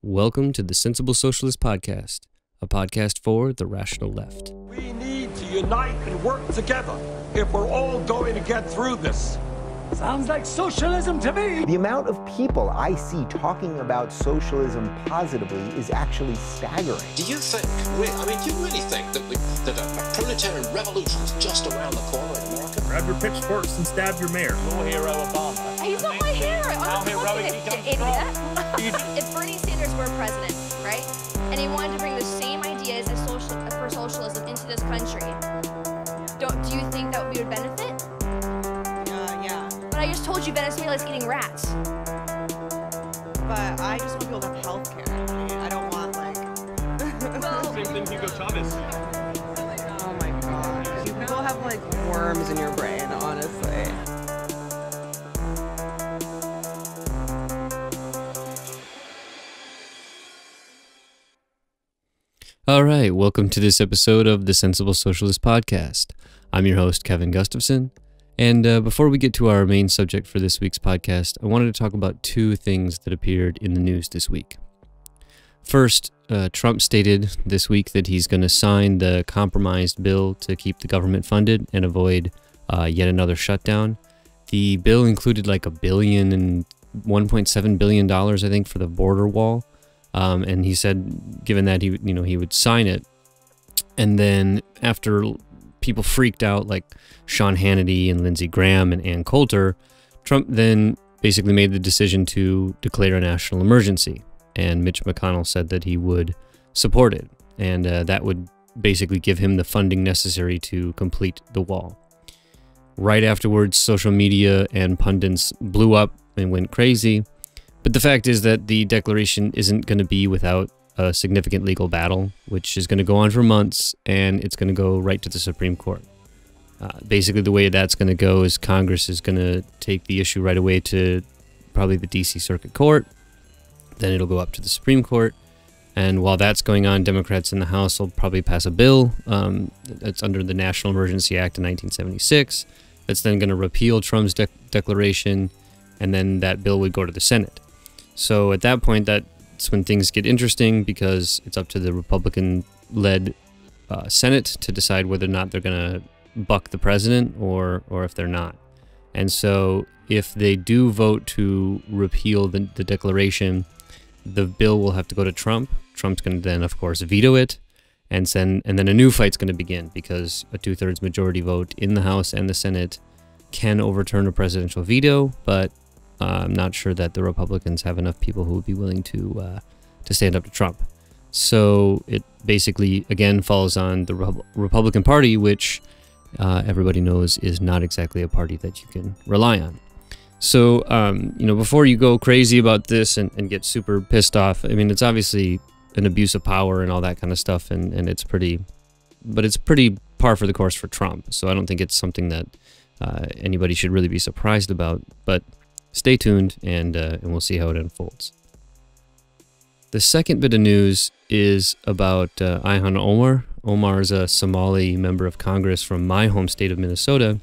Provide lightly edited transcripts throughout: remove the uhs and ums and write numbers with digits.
Welcome to the Sensible Socialist Podcast, a podcast for the rational left. We need to unite and work together if we're all going to get through this. Sounds like socialism to me. The amount of people I see talking about socialism positively is actually staggering. Do you think, do you really think that a proletarian revolution is just around the corner in America? Grab your pitchforks and stab your mayor. Your hero, Obama. He's not my hero. How heroic he comes idiot. If Bernie Sanders were president, right, and he wanted to bring the same ideas as for socialism into this country, do you think that we would benefit? Yeah. But I just told you Venezuela's eating rats. But I just want people to have health care. I don't want, Same thing Hugo Chavez. Oh my god. You people have, worms in your brain, honestly. All right, welcome to this episode of the Sensible Socialist Podcast. I'm your host, Kevin Gustafson, and before we get to our main subject for this week's podcast, I wanted to talk about two things that appeared in the news this week. First, Trump stated this week that he's going to sign the compromised bill to keep the government funded and avoid yet another shutdown. The bill included like $1 billion and $1.7 billion, I think, for the border wall. And he said, given that he would sign it, and then after people freaked out, like Sean Hannity and Lindsey Graham and Ann Coulter, Trump then basically made the decision to declare a national emergency. And Mitch McConnell said that he would support it, and that would basically give him the funding necessary to complete the wall. Right afterwards, social media and pundits blew up and went crazy. But the fact is that the declaration isn't going to be without a significant legal battle, which is going to go on for months, and it's going to go right to the Supreme Court. Basically, the way that's going to go is Congress is going to take the issue right away to probably the D.C. Circuit Court. Then it'll go up to the Supreme Court. And while that's going on, Democrats in the House will probably pass a bill that's under the National Emergency Act of 1976. That's then going to repeal Trump's declaration, and then that bill would go to the Senate. So at that point, that's when things get interesting, because it's up to the Republican-led Senate to decide whether or not they're going to buck the president or if they're not. And so if they do vote to repeal the declaration, the bill will have to go to Trump. Trump's going to then, of course, veto it, and then a new fight's going to begin, because a two-thirds majority vote in the House and the Senate can overturn a presidential veto, but I'm not sure that the Republicans have enough people who would be willing to stand up to Trump. So it basically, again, falls on the Republican Party, which everybody knows is not exactly a party that you can rely on. So, before you go crazy about this and get super pissed off, it's obviously an abuse of power and all that kind of stuff, and it's pretty par for the course for Trump. So I don't think it's something that anybody should really be surprised about, but stay tuned, and we'll see how it unfolds. The second bit of news is about Ilhan Omar. Omar is a Somali member of Congress from my home state of Minnesota,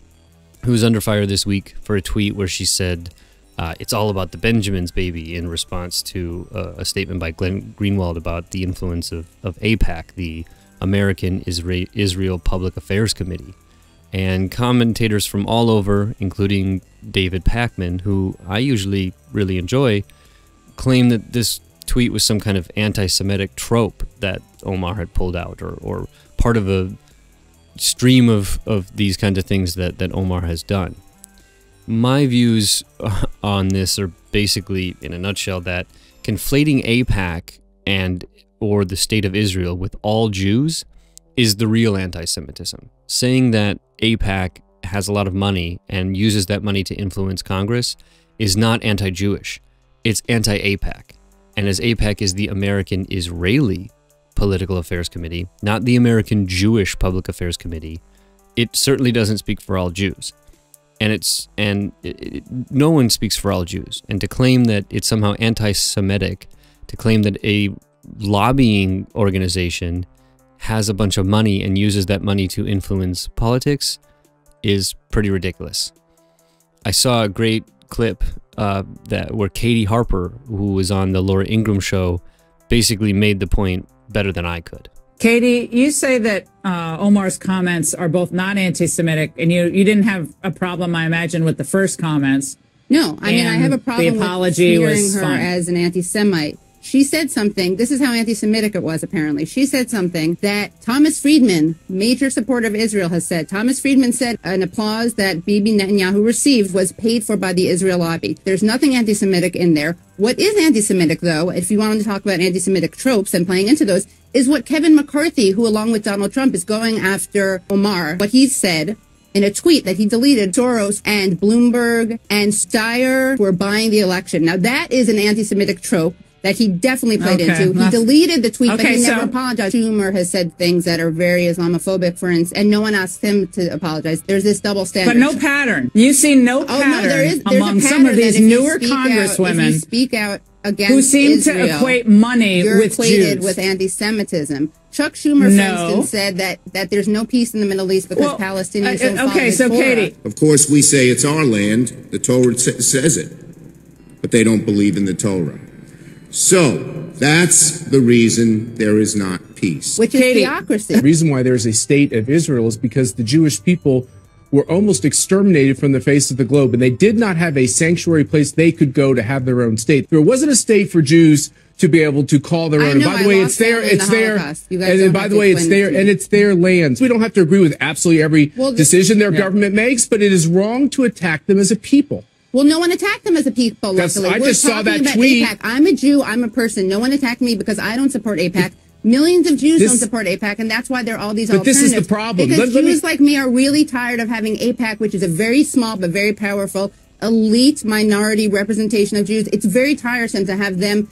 who was under fire this week for a tweet where she said, it's all about the Benjamins, baby, in response to a statement by Glenn Greenwald about the influence of AIPAC, the American Israel Public Affairs Committee. And commentators from all over, including David Pakman, who I usually really enjoy, claim that this tweet was some kind of anti-Semitic trope that Omar had pulled out, or part of a stream of these kinds of things that Omar has done. My views on this are basically, in a nutshell, that conflating AIPAC or the State of Israel with all Jews is the real anti-Semitism. Saying that AIPAC has a lot of money and uses that money to influence Congress is not anti-Jewish. It's anti-AIPAC. And as AIPAC is the American Israeli Political Affairs Committee, not the American Jewish Public Affairs Committee, it certainly doesn't speak for all Jews. And no one speaks for all Jews. And to claim that it's somehow anti-Semitic, to claim that a lobbying organization has a bunch of money and uses that money to influence politics is pretty ridiculous. I saw a great clip where Katie Harper, who was on the Laura Ingraham show, basically made the point better than I could. Katie, you say that Omar's comments are both not anti-Semitic, and you didn't have a problem, I imagine, with the first comments. No, I mean, I have a problem the apology with was smearing her fine. as an anti-Semite. She said something, this is how anti-Semitic it was, apparently. She said something that Thomas Friedman, major supporter of Israel, has said. Thomas Friedman said an applause that Bibi Netanyahu received was paid for by the Israel lobby. There's nothing anti-Semitic in there. What is anti-Semitic, though, if you wanted to talk about anti-Semitic tropes and playing into those, is what Kevin McCarthy, who along with Donald Trump is going after Omar, what he said in a tweet that he deleted. Soros and Bloomberg and Steyer were buying the election. Now, that is an anti-Semitic trope that he definitely played into. He deleted the tweet, but he never apologized. Schumer has said things that are very Islamophobic, for instance, and no one asked him to apologize. There's this double standard. But no pattern. You see no pattern among some of these newer congresswomen if you speak out against who seem Israel, to equate money you're with equated Jews. with anti-Semitism. Chuck Schumer, for instance, said that there's no peace in the Middle East because Palestinians don't follow the Torah. Katie. Of course, we say it's our land. The Torah says it. But they don't believe in the Torah. So, that's the reason there is not peace. Which is theocracy. The reason why there's a state of Israel is because the Jewish people were almost exterminated from the face of the globe, and they did not have a sanctuary place they could go to have their own state. There wasn't a state for Jews to be able to call their own. And by the way, it's there. And by the way, it's there, and it's their lands. We don't have to agree with absolutely every decision their government makes, but it is wrong to attack them as a people. Well, no one attacked them as a people, luckily. I just saw that tweet. AIPAC. I'm a Jew. I'm a person. No one attacked me because I don't support AIPAC. Millions of Jews don't support AIPAC, and that's why there are all these alternatives. But this is the problem. Because Jews like me are really tired of having AIPAC, which is a very small but very powerful elite minority representation of Jews. It's very tiresome to have them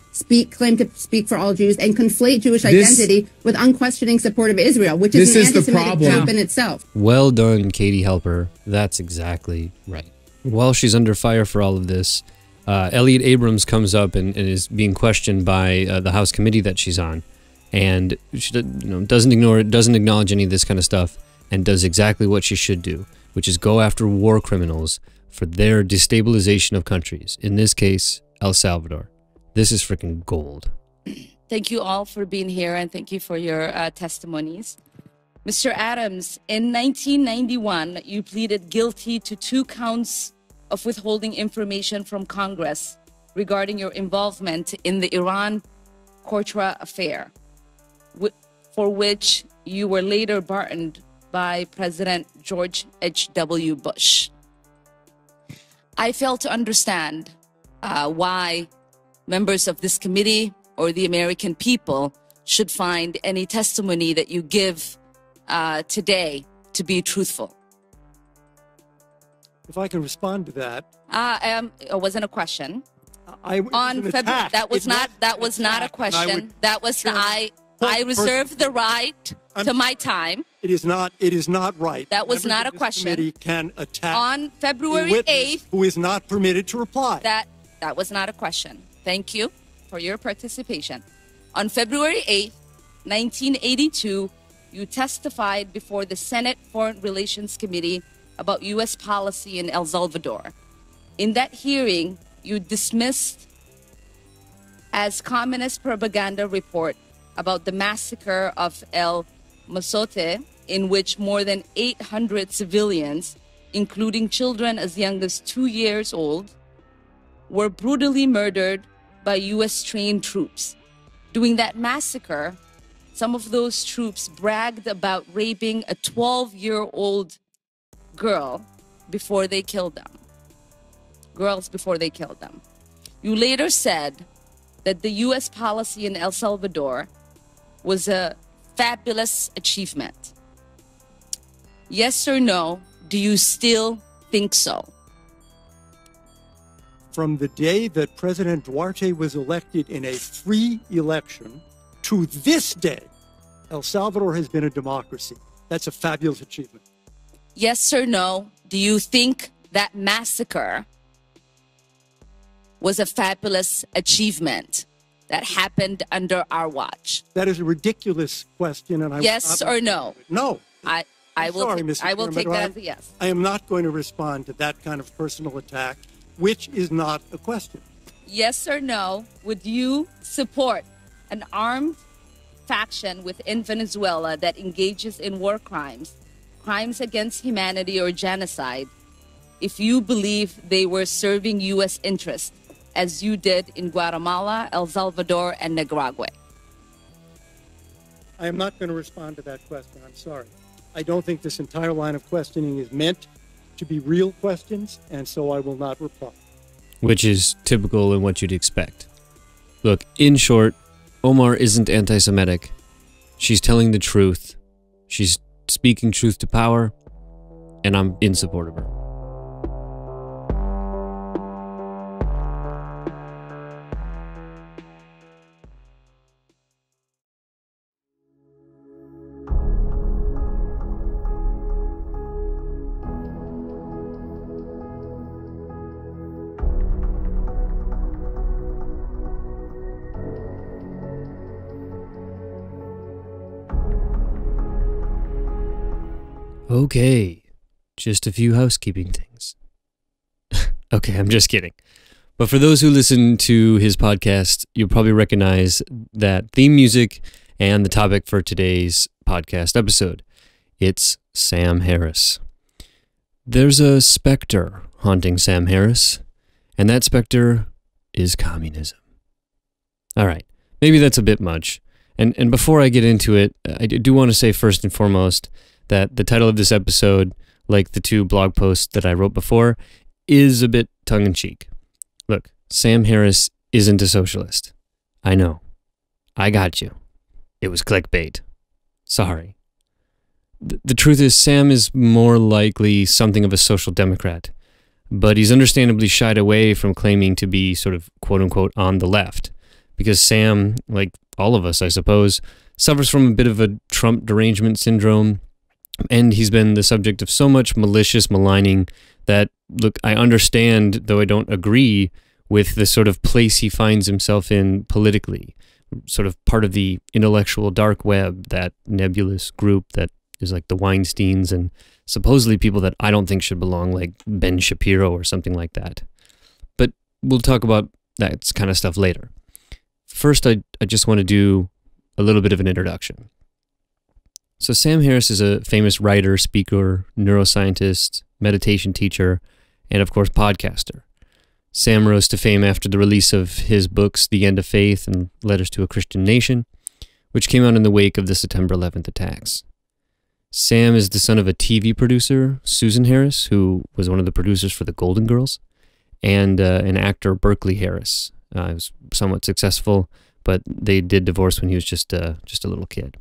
claim to speak for all Jews and conflate Jewish identity with unquestioning support of Israel, which is an anti-Semitic trope in itself. Well done, Katie Helper. That's exactly right. While she's under fire for all of this, Elliot Abrams comes up and is being questioned by the House committee that she's on, and she doesn't ignore it, doesn't acknowledge any of this kind of stuff, and does exactly what she should do, which is go after war criminals for their destabilization of countries. In this case, El Salvador. This is freaking gold. Thank you all for being here, and thank you for your testimonies. Mr. Adams, in 1991, you pleaded guilty to 2 counts of withholding information from Congress regarding your involvement in the Iran-Contra affair, for which you were later pardoned by President George H.W. Bush. I fail to understand why members of this committee or the American people should find any testimony that you give today to be truthful. If I can respond to that. It wasn't a question. That was not a question. That was I reserve the right to my time. It is not right. That was not a question. Committee can attack on February 8th, who is not permitted to reply. That was not a question. Thank you for your participation. On February 8th, 1982, you testified before the Senate Foreign Relations Committee about U.S. policy in El Salvador. In that hearing, you dismissed as communist propaganda report about the massacre of El Mozote, in which more than 800 civilians, including children as young as 2 years old, were brutally murdered by U.S. trained troops. During that massacre, some of those troops bragged about raping a 12-year-old girl before they killed them. Girls before they killed them. You later said that the U.S. policy in El Salvador was a fabulous achievement. Yes or no, do you still think so? From the day that President Duarte was elected in a free election to this day, El Salvador has been a democracy. That's a fabulous achievement. Yes or no, do you think that massacre was a fabulous achievement that happened under our watch? That is a ridiculous question, and yes or no? No. I will take that as a yes. I am not going to respond to that kind of personal attack, which is not a question. Yes or no, would you support an armed faction within Venezuela that engages in war crimes, crimes against humanity or genocide, if you believe they were serving U.S. interests, as you did in Guatemala, El Salvador, and Nicaragua? I am not going to respond to that question. I'm sorry. I don't think this entire line of questioning is meant to be real questions, and so I will not reply. Which is typical in what you'd expect. Look, in short, Omar isn't anti-Semitic. She's telling the truth. She's speaking truth to power, and I'm in support of her. Okay, just a few housekeeping things. Okay, I'm just kidding. But for those who listen to his podcast, you'll probably recognize that theme music and the topic for today's podcast episode. It's Sam Harris. There's a specter haunting Sam Harris, and that specter is communism. All right, maybe that's a bit much. And before I get into it, I do want to say first and foremost that the title of this episode, like the two blog posts that I wrote before, is a bit tongue-in-cheek. Look, Sam Harris isn't a socialist. I know. I got you. It was clickbait. Sorry. The truth is, Sam is more likely something of a social democrat, but he's understandably shied away from claiming to be sort of quote-unquote on the left, because Sam, like all of us, I suppose, suffers from a bit of a Trump derangement syndrome, and he's been the subject of so much malicious maligning that, look, I understand, though I don't agree with the sort of place he finds himself in politically, sort of part of the intellectual dark web, that nebulous group that is like the Weinsteins and supposedly people that I don't think should belong, like Ben Shapiro or something like that. But we'll talk about that kind of stuff later. First, I just want to do a little bit of an introduction. So Sam Harris is a famous writer, speaker, neuroscientist, meditation teacher, and of course podcaster. Sam rose to fame after the release of his books The End of Faith and Letters to a Christian Nation, which came out in the wake of the September 11th attacks. Sam is the son of a TV producer, Susan Harris, who was one of the producers for The Golden Girls, and an actor, Berkeley Harris. He was somewhat successful, but they did divorce when he was just a little kid.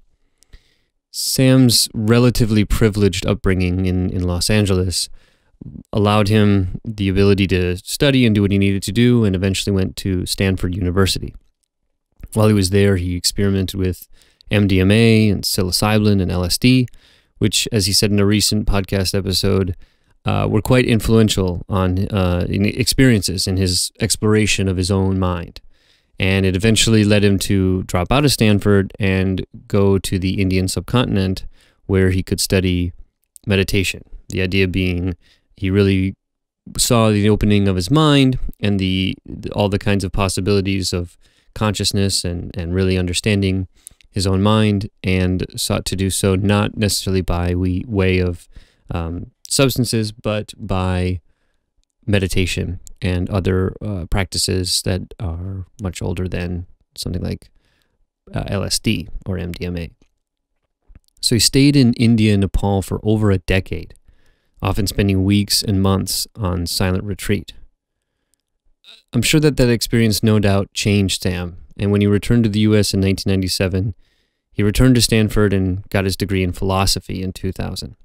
Sam's relatively privileged upbringing in Los Angeles allowed him the ability to study and do what he needed to do, and eventually went to Stanford University. While he was there, he experimented with MDMA and psilocybin and LSD, which, as he said in a recent podcast episode, were quite influential on experiences in his exploration of his own mind. And it eventually led him to drop out of Stanford and go to the Indian subcontinent, where he could study meditation. The idea being he really saw the opening of his mind and all the kinds of possibilities of consciousness and really understanding his own mind, and sought to do so not necessarily by way of substances, but by meditation and other practices that are much older than something like LSD or MDMA. So he stayed in India and Nepal for over a decade, often spending weeks and months on silent retreat. I'm sure that experience no doubt changed Sam, and when he returned to the US in 1997, he returned to Stanford and got his degree in philosophy in 2000.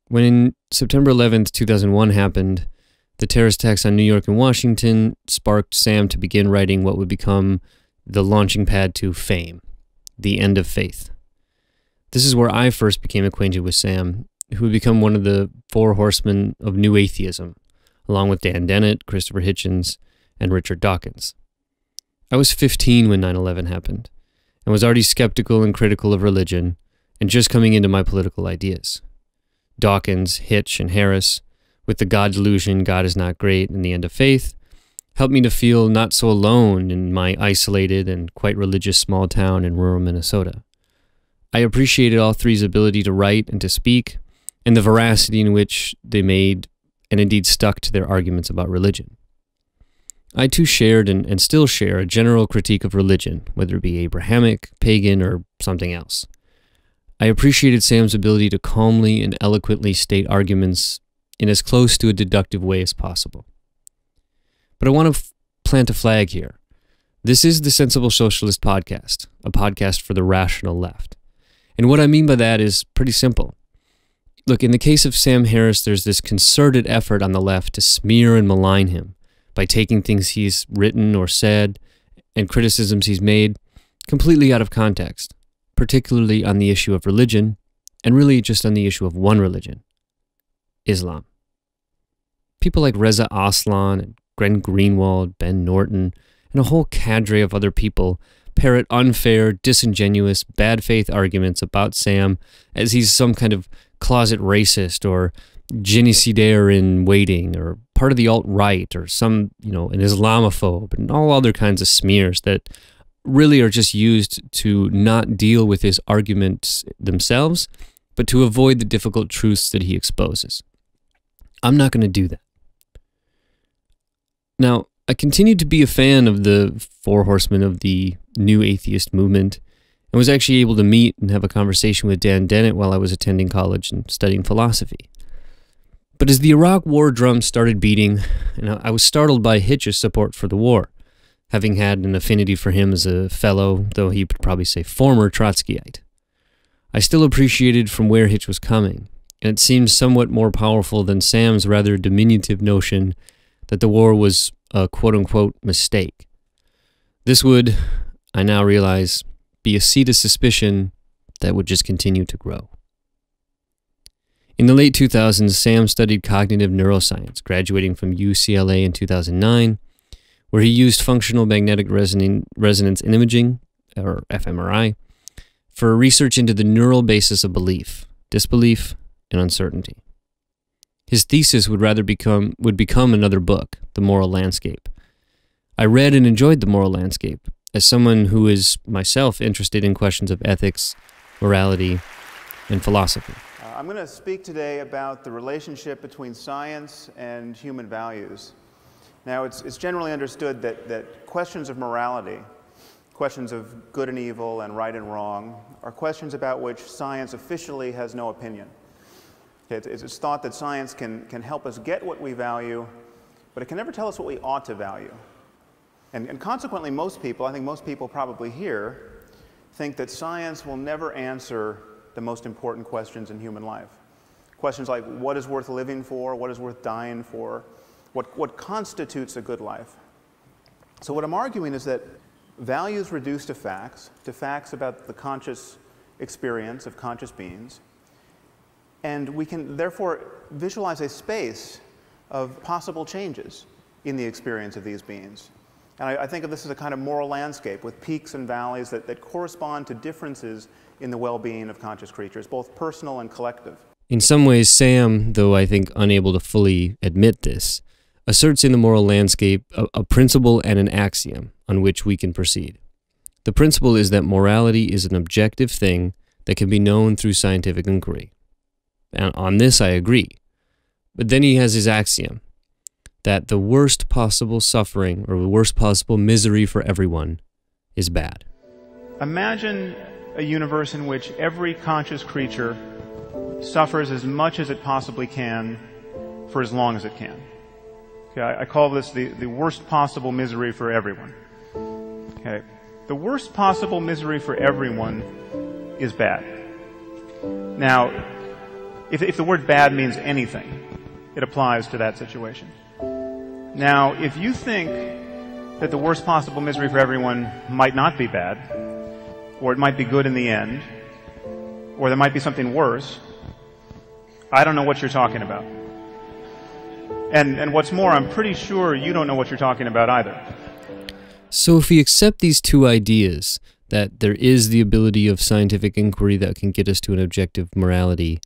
When September 11th, 2001 happened, the terrorist attacks on New York and Washington sparked Sam to begin writing what would become the launching pad to fame, The End of Faith. This is where I first became acquainted with Sam, who would become one of the four horsemen of New Atheism, along with Dan Dennett, Christopher Hitchens, and Richard Dawkins. I was 15 when 9/11 happened, and was already skeptical and critical of religion, and just coming into my political ideas. Dawkins, Hitch, and Harris, with the God delusion, God is not great, and The End of Faith, helped me to feel not so alone in my isolated and quite religious small town in rural Minnesota. I appreciated all three's ability to write and to speak, and the veracity in which they made and indeed stuck to their arguments about religion. I too shared and still share a general critique of religion, whether it be Abrahamic, pagan, or something else. I appreciated Sam's ability to calmly and eloquently state arguments in as close to a deductive way as possible. But I want to plant a flag here. This is the Sensible Socialist podcast, a podcast for the rational left. And what I mean by that is pretty simple. Look, in the case of Sam Harris, there's this concerted effort on the left to smear and malign him by taking things he's written or said and criticisms he's made completely out of context, particularly on the issue of religion, and really just on the issue of one religion, Islam. People like Reza Aslan and Glenn Greenwald, Ben Norton, and a whole cadre of other people parrot unfair, disingenuous, bad faith arguments about Sam as he's some kind of closet racist or genocidaire in waiting or part of the alt-right or some, an Islamophobe and all other kinds of smears that really are just used to not deal with his arguments themselves, but to avoid the difficult truths that he exposes. I'm not going to do that. Now, I continue to be a fan of the Four Horsemen of the New Atheist movement and was actually able to meet and have a conversation with Dan Dennett while I was attending college and studying philosophy. But as the Iraq War drum started beating, I was startled by Hitch's support for the war, having had an affinity for him as a fellow, though he would probably say former Trotskyite. I still appreciated from where Hitch was coming, and it seemed somewhat more powerful than Sam's rather diminutive notion that the war was a quote-unquote mistake. This would, I now realize, be a seed of suspicion that would just continue to grow. In the late 2000s, Sam studied cognitive neuroscience, graduating from UCLA in 2009, where he used functional magnetic resonance imaging, or fMRI, for research into the neural basis of belief, disbelief, and uncertainty. His thesis would become another book, The Moral Landscape. I read and enjoyed The Moral Landscape as someone who is myself interested in questions of ethics, morality, and philosophy. I'm going to speak today about the relationship between science and human values. Now, it's generally understood that questions of morality, questions of good and evil and right and wrong, are questions about which science officially has no opinion. It's thought that science can help us get what we value, but it can never tell us what we ought to value. And consequently, most people, I think most people probably here, think that science will never answer the most important questions in human life. Questions like what is worth living for, what is worth dying for, what constitutes a good life. So what I'm arguing is that values reduced to facts about the conscious experience of conscious beings, and we can therefore visualize a space of possible changes in the experience of these beings. And I think of this as a kind of moral landscape with peaks and valleys that correspond to differences in the well-being of conscious creatures, both personal and collective. In some ways, Sam, though I think unable to fully admit this, asserts in the moral landscape a principle and an axiom on which we can proceed. The principle is that morality is an objective thing that can be known through scientific inquiry. And on this I agree. But then he has his axiom, that the worst possible suffering or the worst possible misery for everyone is bad. Imagine a universe in which every conscious creature suffers as much as it possibly can for as long as it can. Okay, I call this the worst possible misery for everyone. Okay, the worst possible misery for everyone is bad. Now, if the word bad means anything, it applies to that situation. Now, if you think that the worst possible misery for everyone might not be bad, or it might be good in the end, or there might be something worse, I don't know what you're talking about. And what's more, I'm pretty sure you don't know what you're talking about either. So if we accept these two ideas, that there is the ability of scientific inquiry that can get us to an objective morality,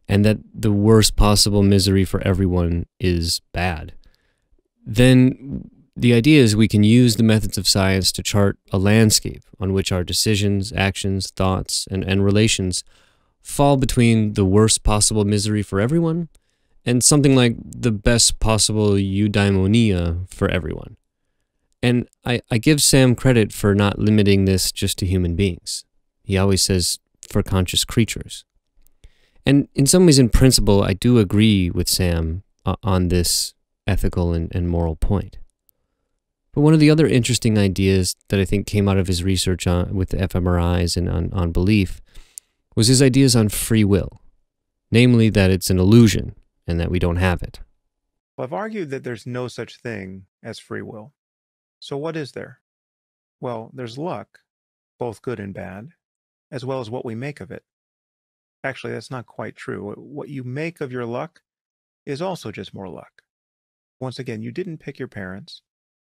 and that the worst possible misery for everyone is bad, then The idea is we can use the methods of science to chart a landscape on which our decisions, actions, thoughts, and relations fall between the worst possible misery for everyone and something like the best possible eudaimonia for everyone. And I give Sam credit for not limiting this just to human beings. He always says for conscious creatures. And in some ways, in principle, I do agree with Sam on this ethical and moral point. But one of the other interesting ideas that I think came out of his research with the fMRIs and on belief was his ideas on free will, namely that it's an illusion and that we don't have it. Well, I've argued that there's no such thing as free will. So what is there? Well, there's luck, both good and bad, as well as what we make of it. Actually, that's not quite true. What you make of your luck is also just more luck. Once again, you didn't pick your parents.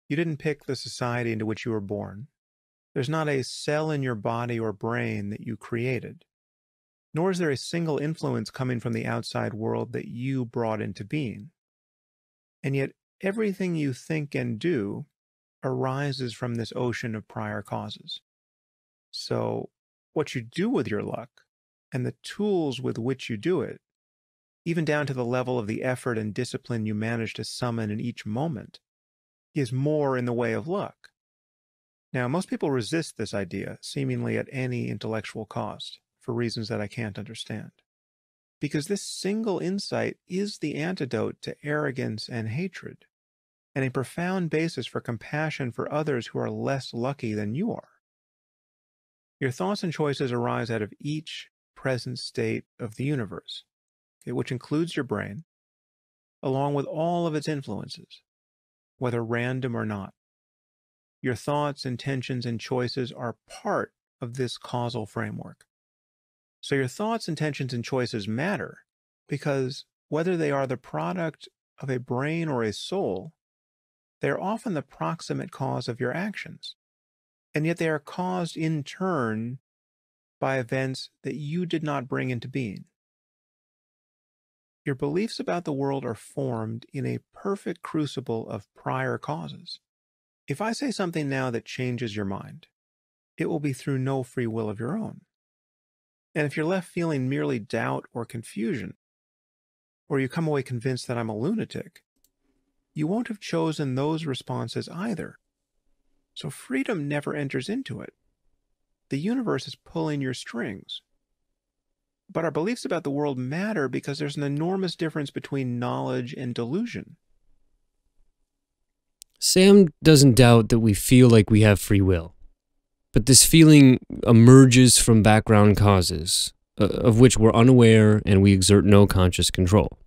You didn't pick the society into which you were born. There's not a cell in your body or brain that you created. Nor is there a single influence coming from the outside world that you brought into being. And yet, everything you think and do arises from this ocean of prior causes. So, what you do with your luck, and the tools with which you do it, even down to the level of the effort and discipline you manage to summon in each moment, is more in the way of luck. Now, most people resist this idea, seemingly at any intellectual cost, for reasons that I can't understand. Because this single insight is the antidote to arrogance and hatred, and a profound basis for compassion for others who are less lucky than you are. Your thoughts and choices arise out of each present state of the universe, which includes your brain, along with all of its influences, whether random or not. Your thoughts, intentions, and choices are part of this causal framework. So your thoughts, intentions, and choices matter because whether they are the product of a brain or a soul, they are often the proximate cause of your actions, and yet they are caused in turn by events that you did not bring into being. Your beliefs about the world are formed in a perfect crucible of prior causes. If I say something now that changes your mind, it will be through no free will of your own. And if you're left feeling merely doubt or confusion, or you come away convinced that I'm a lunatic, you won't have chosen those responses either. So freedom never enters into it. The universe is pulling your strings. But our beliefs about the world matter because there's an enormous difference between knowledge and delusion. Sam doesn't doubt that we feel like we have free will, but this feeling emerges from background causes, of which we're unaware and we exert no conscious control.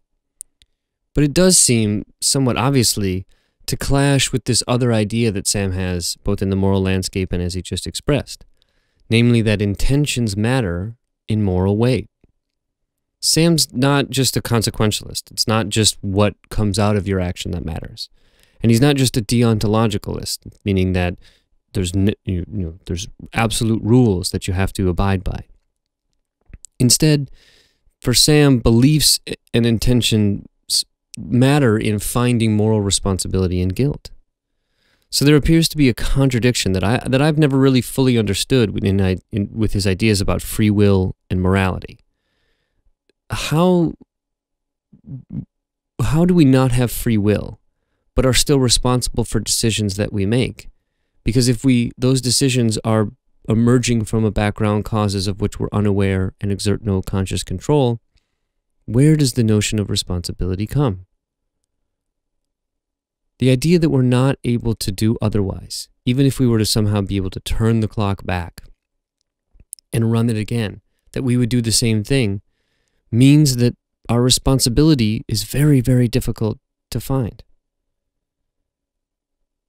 But it does seem, somewhat obviously, to clash with this other idea that Sam has, both in the moral landscape and as he just expressed, namely that intentions matter in moral weight. Sam's not just a consequentialist. It's not just what comes out of your action that matters. And he's not just a deontologicalist, meaning that there's absolute rules that you have to abide by. Instead, for Sam, beliefs and intentions matter in finding moral responsibility and guilt. So there appears to be a contradiction that I've never really fully understood with his ideas about free will and morality. How do we not have free will, but are still responsible for decisions that we make? Because if those decisions are emerging from a background causes of which we're unaware and exert no conscious control, where does the notion of responsibility come? The idea that we're not able to do otherwise, even if we were to somehow be able to turn the clock back and run it again, that we would do the same thing, means that our responsibility is very, very difficult to find.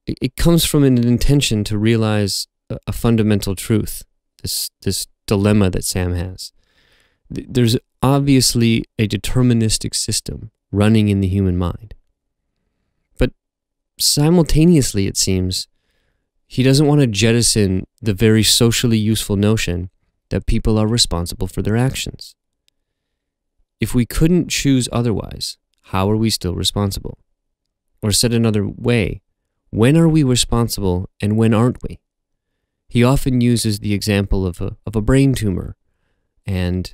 It comes from an intention to realize a fundamental truth, this dilemma that Sam has. There's obviously a deterministic system running in the human mind. But simultaneously, it seems, he doesn't want to jettison the very socially useful notion that people are responsible for their actions. If we couldn't choose otherwise, how are we still responsible? Or said another way, When are we responsible and when aren't we? He often uses the example of a brain tumor. And,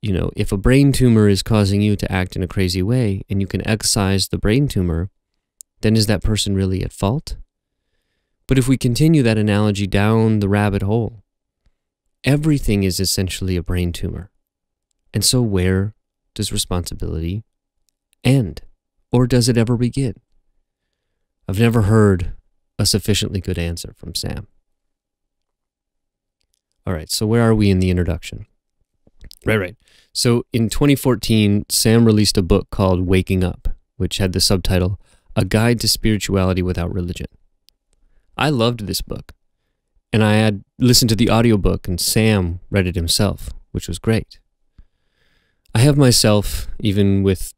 you know, if a brain tumor is causing you to act in a crazy way and you can excise the brain tumor, then is that person really at fault? But if we continue that analogy down the rabbit hole, everything is essentially a brain tumor. And so where does responsibility end? Or does it ever begin? I've never heard a sufficiently good answer from Sam. All right, so where are we in the introduction? Right. So in 2014, Sam released a book called Waking Up, which had the subtitle, A Guide to Spirituality Without Religion. I loved this book, and I had listened to the audiobook, and Sam read it himself, which was great. I have myself, even with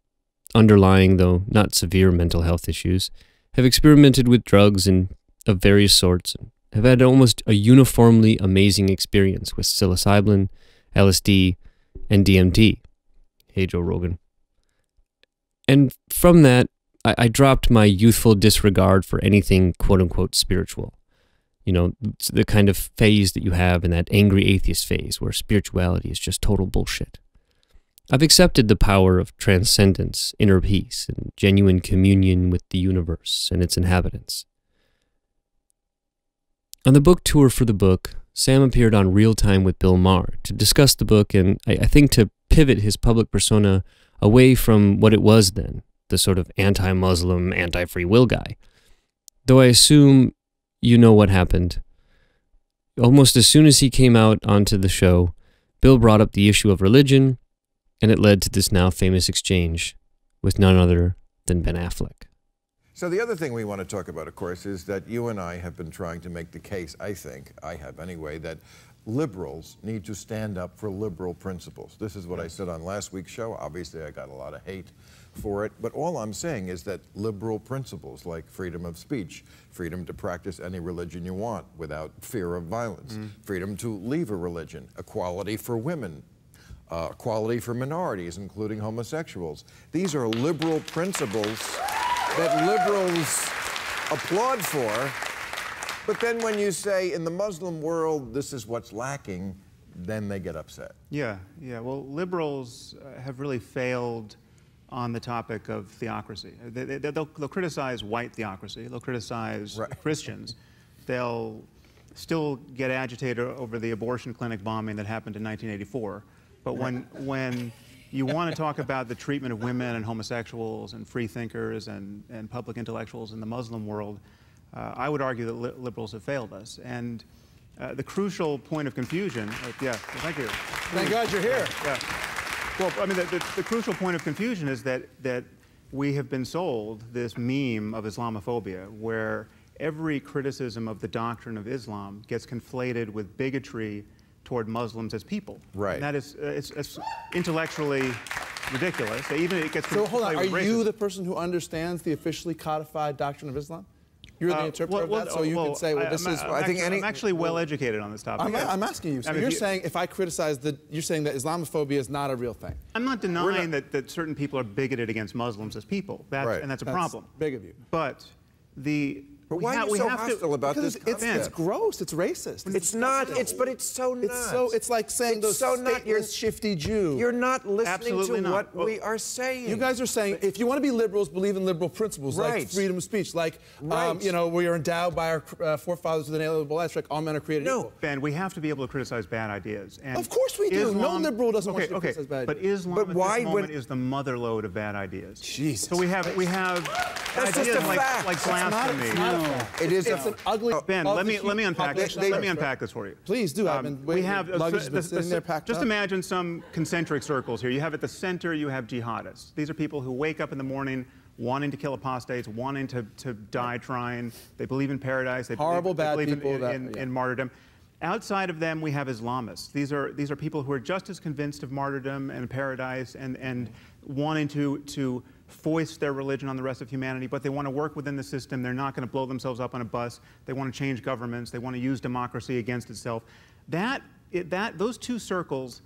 underlying, though not severe, mental health issues, have experimented with drugs and of various sorts, and have had almost a uniformly amazing experience with psilocybin, LSD, and DMT. Hey, Joe Rogan. And from that, I dropped my youthful disregard for anything quote-unquote spiritual. You know, the kind of phase that you have in that angry atheist phase where spirituality is just total bullshit. I've accepted the power of transcendence, inner peace, and genuine communion with the universe and its inhabitants. On the book tour for the book, Sam appeared on Real Time with Bill Maher to discuss the book and I think to pivot his public persona away from what it was then, the sort of anti-Muslim, anti-free will guy. Though I assume you know what happened. Almost as soon as he came out onto the show, Bill brought up the issue of religion, and it led to this now famous exchange with none other than Ben Affleck. So the other thing we want to talk about, of course, is that you and I have been trying to make the case, I think, I have anyway, that liberals need to stand up for liberal principles. This is what I said on last week's show. Obviously, I got a lot of hate for it, but all I'm saying is that liberal principles like freedom of speech, freedom to practice any religion you want without fear of violence, freedom to leave a religion, equality for women, equality for minorities, including homosexuals. These are liberal principles that liberals applaud for, but then when you say in the Muslim world this is what's lacking, then they get upset. Yeah. Well, liberals have really failed on the topic of theocracy. They'll criticize white theocracy. They'll criticize Christians. They'll still get agitated over the abortion clinic bombing that happened in 1984. But when you want to talk about the treatment of women and homosexuals and free thinkers and public intellectuals in the Muslim world, I would argue that liberals have failed us. And the crucial point of confusion, thank you. Thank God you're here. Yeah. Well, I mean, the crucial point of confusion is that we have been sold this meme of Islamophobia, where every criticism of the doctrine of Islam gets conflated with bigotry toward Muslims as people. Right. And that is, it's intellectually ridiculous. Even it gets So hold on, are conflated with you racism. the person who understands the officially codified doctrine of Islam? You're the interpreter of that, so you can say, well, this is... I'm actually well educated on this topic. I'm asking you. So you're saying if I criticize you're saying that Islamophobia is not a real thing. I'm not denying that certain people are bigoted against Muslims as people. And that's a problem. Big of you. But But why are you so hostile about this concept? It's gross. It's racist. It's not. But it's so nuts. It's like saying those stateless, shifty Jew. You're not listening to what we are saying. You guys are saying if you want to be liberals, believe in liberal principles like freedom of speech, like you know, we are endowed by our forefathers with inalienable rights, like all men are created equal. Ben, we have to be able to criticize bad ideas. And of course we do. No liberal doesn't want to criticize bad ideas. But Islam at this moment is the motherlode of bad ideas. Jesus. So we have That's ideas just a fact. like blasphemy. It is. It's an ugly. Ben, let me unpack this. Let me unpack this for you. Please do. We have just imagine some concentric circles here. You have at the center, you have jihadists. These are people who wake up in the morning wanting to kill apostates, wanting to die trying. They believe in paradise. They believe in martyrdom. Outside of them, we have Islamists. These are people who are just as convinced of martyrdom and paradise and wanting to foist their religion on the rest of humanity, but they want to work within the system. They're not going to blow themselves up on a bus. They want to change governments. They want to use democracy against itself. Those two circles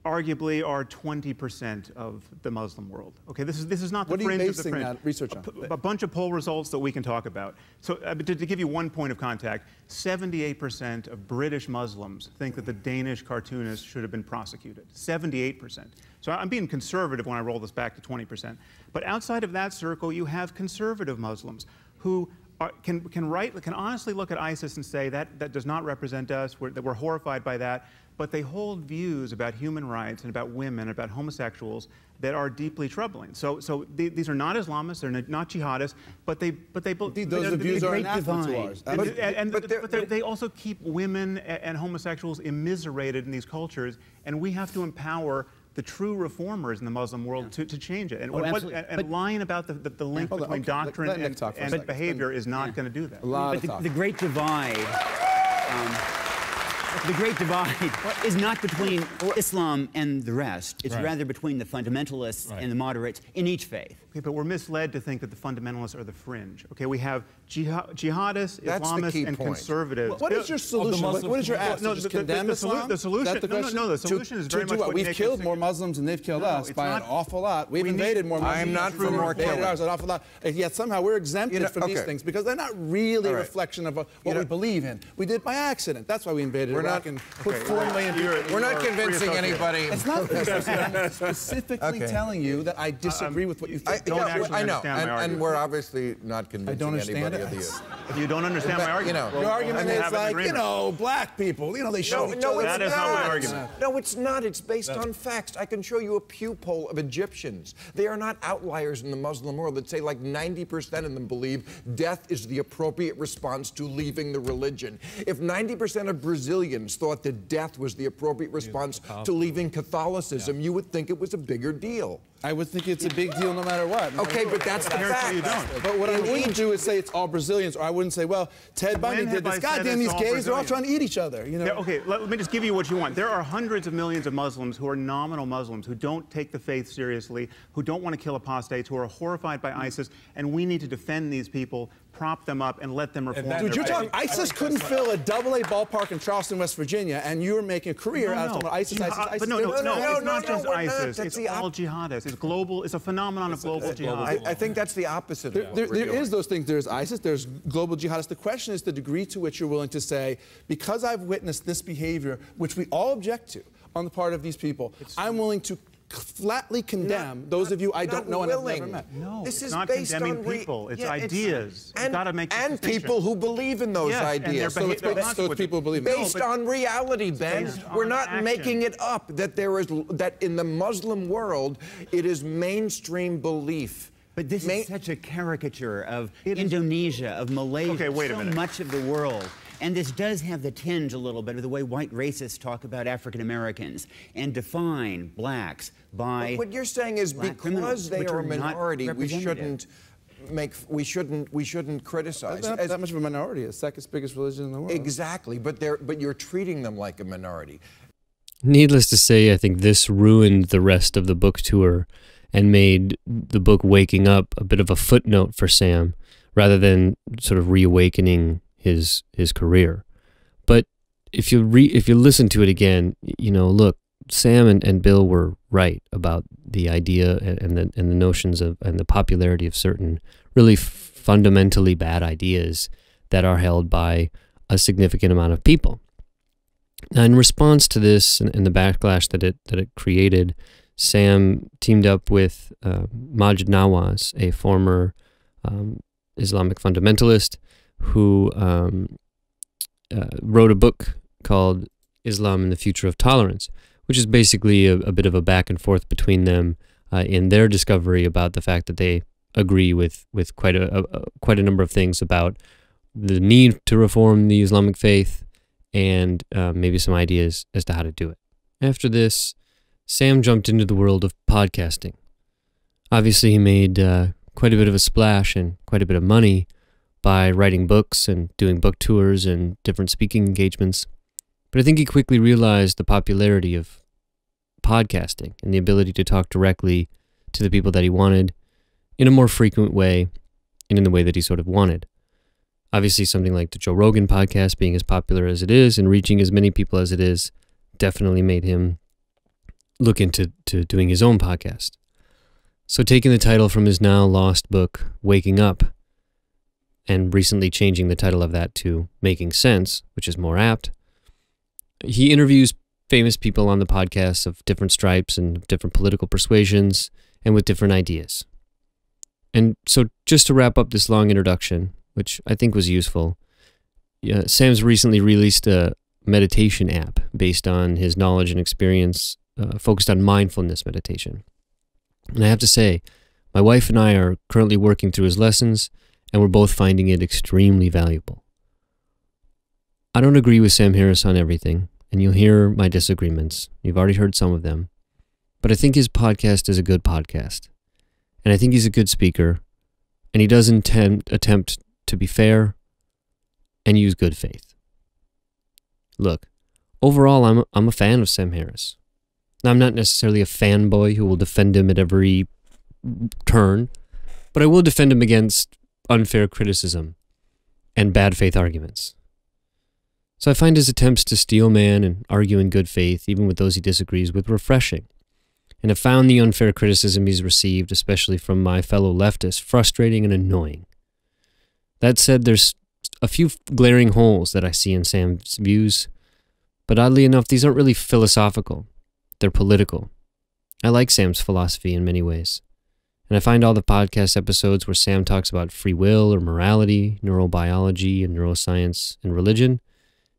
arguably are 20% of the Muslim world. Okay, this is not the What are you fringe of the basing fringe. that research on? A bunch of poll results that we can talk about. So to give you one point of contact, 78% of British Muslims think that the Danish cartoonist should have been prosecuted. 78%. So I'm being conservative when I roll this back to 20%. But outside of that circle, you have conservative Muslims who can honestly look at ISIS and say that does not represent us, that we're horrified by that, but they hold views about human rights and about women, about homosexuals that are deeply troubling. So these are not Islamists, they're not jihadists, but those views are anathema to ours. But they also keep women and homosexuals immiserated in these cultures, and we have to empower the true reformers in the Muslim world to change it. And lying about the link between doctrine and behavior is not going to do that. But the Great Divide, the Great Divide is not between Islam and the rest. It's rather between the fundamentalists and the moderates in each faith. Okay, but we're misled to think that the fundamentalists are the fringe. Okay, we have jihadists, Islamists, and conservatives. What is your solution? What is your answer? No, just condemn Islam? The solution. Is that the question? No, the solution is very much what we've killed more Muslims than they've killed us by an awful lot. We've invaded more Muslims. I am not for more killing. An awful lot. Yet somehow we're exempted from these things because they're not really a reflection of what we believe in. We did by accident. That's why we invaded Iraq and put 4 million people. We're not convincing anybody. It's not I'm specifically telling you that I disagree with what you think. I know, and we're obviously not convincing anybody of you. You don't understand my argument. Your argument is like, black people, they show each other. That is not my argument. No, it's not. It's based on facts. I can show you a Pew poll of Egyptians. They are not outliers in the Muslim world that say like 90% of them believe death is the appropriate response to leaving the religion. If 90% of Brazilians thought that death was the appropriate response to leaving Catholicism, you would think it was a bigger deal. I would think it's a big deal no matter what. Okay, but that's the fact. You don't. But what I wouldn't do is say it's all Brazilians, or I wouldn't say, well, Ted Bundy did this. Goddamn, these gays, they're all trying to eat each other. Okay, let me just give you what you want. There are hundreds of millions of Muslims who are nominal Muslims, who don't take the faith seriously, who don't want to kill apostates, who are horrified by ISIS, and we need to defend these people, prop them up, and let them reform. Dude, you're talking ISIS couldn't fill a AA ballpark in Charleston, West Virginia, and you're making a career out of talking about ISIS. But no, it's not just ISIS. It's all jihadists. It's global. It's a phenomenon of global jihad. I think that's the opposite. There is those things. There's ISIS. There's global jihadists. The question is the degree to which you're willing to say, because I've witnessed this behavior, which we all object to on the part of these people, I'm willing to flatly condemn those of you I don't know and have never met. No, this is not based condemning on people. It's ideas. And, got to make and people who believe in those ideas. So it's those people who believe in based on reality, Ben. We're not making it up that in the Muslim world it is mainstream belief. But this is such a caricature of Indonesia, of Malaysia, okay, wait a minute. So much of the world. And this does have the tinge a little bit of the way white racists talk about African Americans and define blacks by. What you're saying is because they are a minority, we shouldn't criticize. They're not that much of a minority. It's the second biggest religion in the world. Exactly, but you're treating them like a minority. Needless to say, I think this ruined the rest of the book tour and made the book Waking Up a bit of a footnote for Sam, rather than sort of reawakening his career. But if you listen to it again, look, Sam and Bill were right about the idea and the notions of and the popularity of certain really fundamentally bad ideas that are held by a significant amount of people. Now, in response to this and the backlash that it created, Sam teamed up with Majid Nawaz, a former Islamic fundamentalist who wrote a book called Islam and the Future of Tolerance, which is basically a bit of a back and forth between them in their discovery about the fact that they agree with quite a number of things about the need to reform the Islamic faith and maybe some ideas as to how to do it. After this, Sam jumped into the world of podcasting. Obviously, he made quite a bit of a splash and quite a bit of money by writing books and doing book tours and different speaking engagements. But I think he quickly realized the popularity of podcasting and the ability to talk directly to the people that he wanted in a more frequent way and in the way that he sort of wanted. Obviously, something like the Joe Rogan podcast being as popular as it is and reaching as many people as it is definitely made him look into doing his own podcast. So taking the title from his now lost book, Waking Up, and recently changing the title of that to Making Sense, which is more apt, he interviews famous people on the podcast of different stripes and different political persuasions and with different ideas. And so just to wrap up this long introduction, which I think was useful, Sam's recently released a meditation app based on his knowledge and experience focused on mindfulness meditation. And I have to say, my wife and I are currently working through his lessons, and we're both finding it extremely valuable. I don't agree with Sam Harris on everything, and you'll hear my disagreements. You've already heard some of them. But I think his podcast is a good podcast. And I think he's a good speaker, and he does attempt to be fair and use good faith. Look, overall, I'm a fan of Sam Harris. Now, I'm not necessarily a fanboy who will defend him at every turn, but I will defend him against unfair criticism and bad faith arguments. So I find his attempts to steel man and argue in good faith, even with those he disagrees with, refreshing. And have found the unfair criticism he's received, especially from my fellow leftists, frustrating and annoying. That said, there's a few glaring holes that I see in Sam's views, but oddly enough, these aren't really philosophical. They're political. I like Sam's philosophy in many ways, and I find all the podcast episodes where Sam talks about free will or morality, neurobiology and neuroscience and religion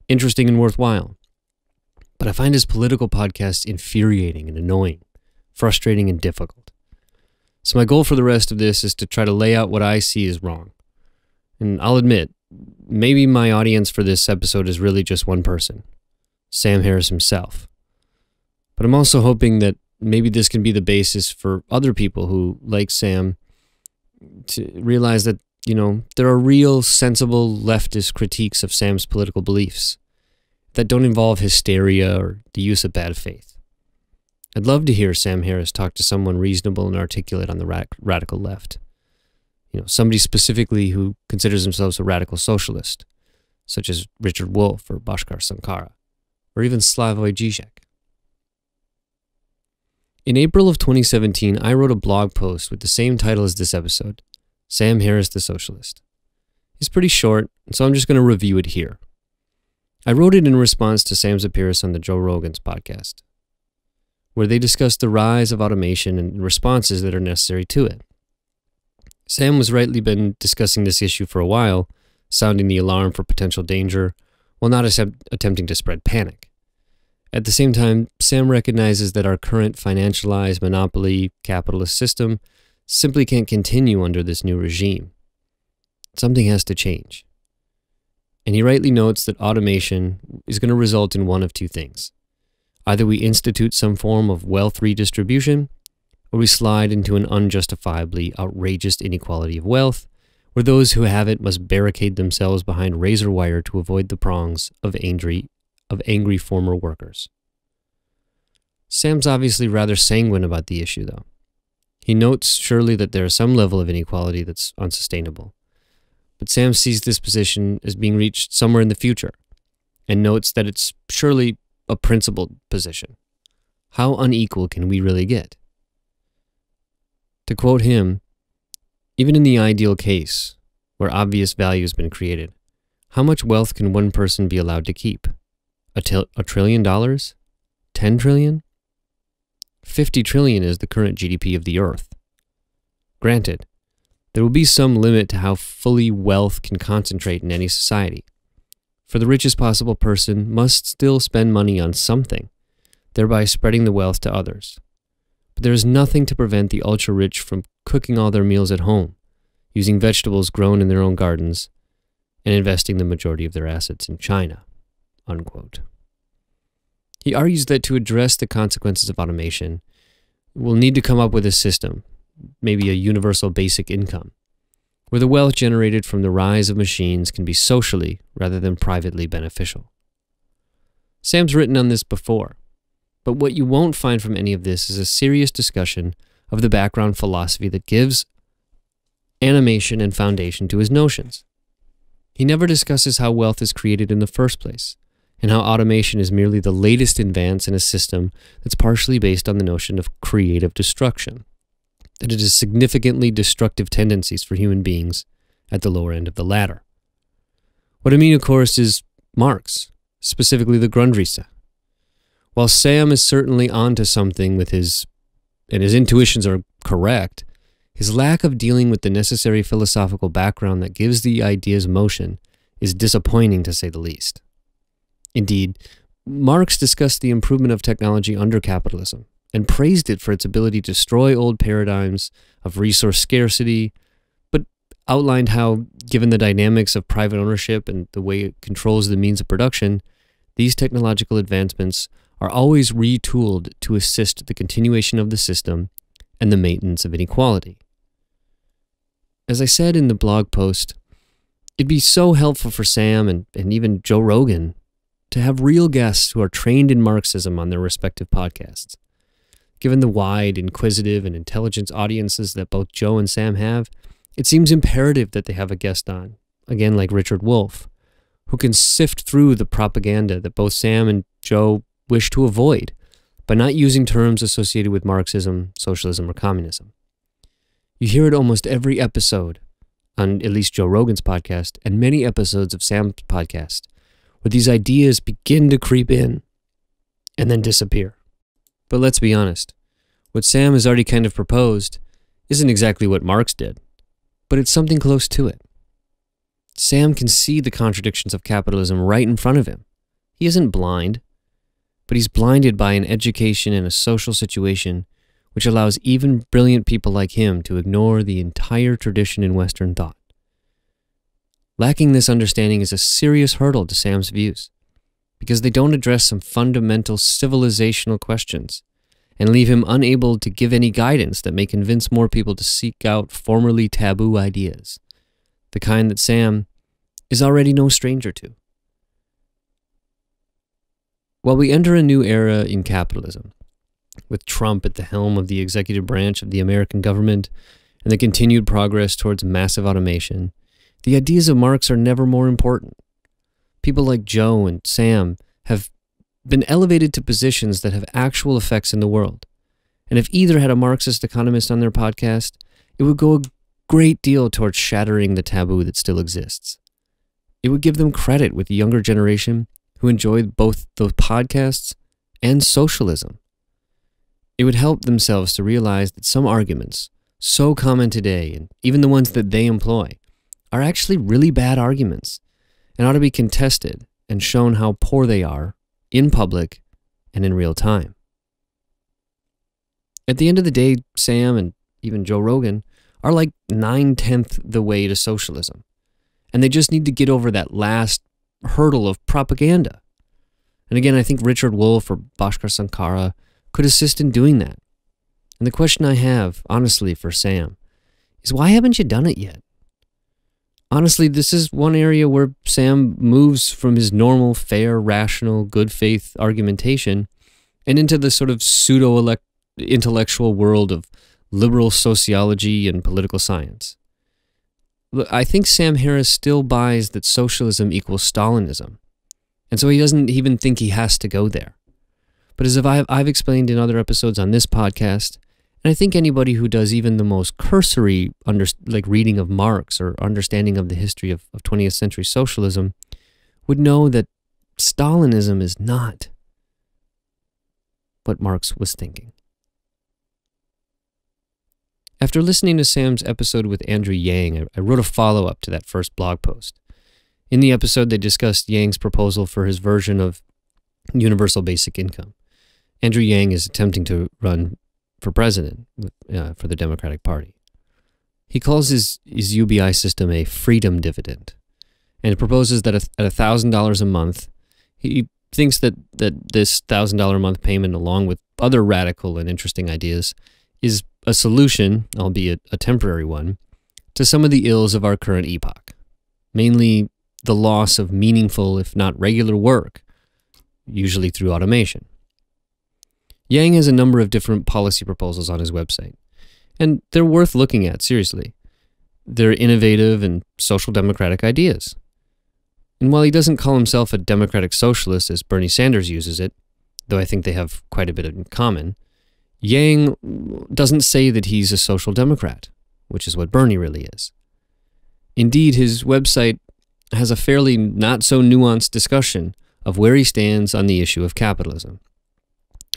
interesting and worthwhile. But I find his political podcasts infuriating and annoying, frustrating and difficult. So my goal for the rest of this is to try to lay out what I see as wrong. And I'll admit, maybe my audience for this episode is really just one person, Sam Harris himself. But I'm also hoping that maybe this can be the basis for other people who, like Sam, to realize that, there are real, sensible leftist critiques of Sam's political beliefs that don't involve hysteria or the use of bad faith. I'd love to hear Sam Harris talk to someone reasonable and articulate on the radical left. Somebody specifically who considers themselves a radical socialist, such as Richard Wolff or Bhaskar Sankara, or even Slavoj Žižek. In April of 2017, I wrote a blog post with the same title as this episode, Sam Harris the Socialist. It's pretty short, so I'm just going to review it here. I wrote it in response to Sam's appearance on the Joe Rogan's podcast, where they discussed the rise of automation and responses that are necessary to it. Sam has rightly been discussing this issue for a while, sounding the alarm for potential danger, while not attempting to spread panic. At the same time, Sam recognizes that our current financialized monopoly capitalist system simply can't continue under this new regime. Something has to change. And he rightly notes that automation is going to result in one of two things. Either we institute some form of wealth redistribution, or we slide into an unjustifiably outrageous inequality of wealth, where those who have it must barricade themselves behind razor wire to avoid the prongs of angry former workers. Sam's obviously rather sanguine about the issue, though. He notes surely that there is some level of inequality that's unsustainable. But Sam sees this position as being reached somewhere in the future, and notes that it's surely a principled position. How unequal can we really get? To quote him, even in the ideal case, where obvious value has been created, how much wealth can one person be allowed to keep? $1 trillion? 10 trillion? 50 trillion is the current GDP of the earth. Granted, there will be some limit to how fully wealth can concentrate in any society. For the richest possible person must still spend money on something, thereby spreading the wealth to others. But there is nothing to prevent the ultra-rich from cooking all their meals at home, using vegetables grown in their own gardens, and investing the majority of their assets in China." Unquote. He argues that to address the consequences of automation, we'll need to come up with a system, maybe a universal basic income, where the wealth generated from the rise of machines can be socially rather than privately beneficial. Sam's written on this before, but what you won't find from any of this is a serious discussion of the background philosophy that gives animation and foundation to his notions. He never discusses how wealth is created in the first place, and how automation is merely the latest advance in a system that's partially based on the notion of creative destruction, that it has significantly destructive tendencies for human beings at the lower end of the ladder. What I mean, of course, is Marx, specifically the Grundrisse. While Sam is certainly onto something with his intuitions are correct, his lack of dealing with the necessary philosophical background that gives the ideas motion is disappointing, to say the least. Indeed, Marx discussed the improvement of technology under capitalism and praised it for its ability to destroy old paradigms of resource scarcity, but outlined how, given the dynamics of private ownership and the way it controls the means of production, these technological advancements are always retooled to assist the continuation of the system and the maintenance of inequality. As I said in the blog post, it'd be so helpful for Sam and even Joe Rogan to have real guests who are trained in Marxism on their respective podcasts. Given the wide, inquisitive, and intelligent audiences that both Joe and Sam have, it seems imperative that they have a guest on, again like Richard Wolff, who can sift through the propaganda that both Sam and Joe wish to avoid by not using terms associated with Marxism, socialism, or communism. You hear it almost every episode on at least Joe Rogan's podcast and many episodes of Sam's podcast, where these ideas begin to creep in and then disappear. But let's be honest, what Sam has already kind of proposed isn't exactly what Marx did, but it's something close to it. Sam can see the contradictions of capitalism right in front of him. He isn't blind, but he's blinded by an education and a social situation which allows even brilliant people like him to ignore the entire tradition in Western thought. Lacking this understanding is a serious hurdle to Sam's views, because they don't address some fundamental civilizational questions and leave him unable to give any guidance that may convince more people to seek out formerly taboo ideas, the kind that Sam is already no stranger to. While we enter a new era in capitalism, with Trump at the helm of the executive branch of the American government and the continued progress towards massive automation, the ideas of Marx are never more important. People like Joe and Sam have been elevated to positions that have actual effects in the world. And if either had a Marxist economist on their podcast, it would go a great deal towards shattering the taboo that still exists. It would give them credit with the younger generation who enjoyed both those podcasts and socialism. It would help themselves to realize that some arguments, so common today, and even the ones that they employ, are actually really bad arguments and ought to be contested and shown how poor they are in public and in real time. At the end of the day, Sam and even Joe Rogan are like 9/10 the way to socialism, and they just need to get over that last hurdle of propaganda. And again, I think Richard Wolff or Bhaskar Sankara could assist in doing that. And the question I have, honestly, for Sam is, why haven't you done it yet? Honestly, this is one area where Sam moves from his normal, fair, rational, good faith argumentation and into the sort of pseudo-intellectual world of liberal sociology and political science. Look, I think Sam Harris still buys that socialism equals Stalinism, and so he doesn't even think he has to go there. But as I've explained in other episodes on this podcast, and I think anybody who does even the most cursory reading of Marx or understanding of the history of 20th century socialism would know that Stalinism is not what Marx was thinking. After listening to Sam's episode with Andrew Yang, I wrote a follow-up to that first blog post. In the episode, they discussed Yang's proposal for his version of universal basic income. Andrew Yang is attempting to run for president for the Democratic Party. He calls his UBI system a freedom dividend, and proposes that at $1,000 a month, he thinks that this $1,000 a month payment, along with other radical and interesting ideas, is a solution, albeit a temporary one, to some of the ills of our current epoch, mainly the loss of meaningful, if not regular work, usually through automation. Yang has a number of different policy proposals on his website, and they're worth looking at seriously. They're innovative and social democratic ideas. And while he doesn't call himself a democratic socialist as Bernie Sanders uses it, though I think they have quite a bit in common, Yang doesn't say that he's a social democrat, which is what Bernie really is. Indeed, his website has a fairly not-so-nuanced discussion of where he stands on the issue of capitalism.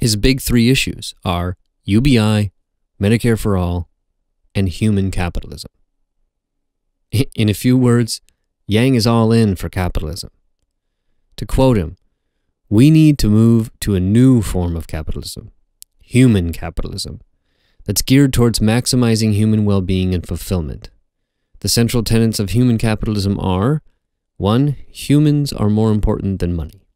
His big three issues are UBI, Medicare for All, and human capitalism. In a few words, Yang is all in for capitalism. To quote him, "We need to move to a new form of capitalism, human capitalism, that's geared towards maximizing human well-being and fulfillment. The central tenets of human capitalism are: 1. Humans are more important than money.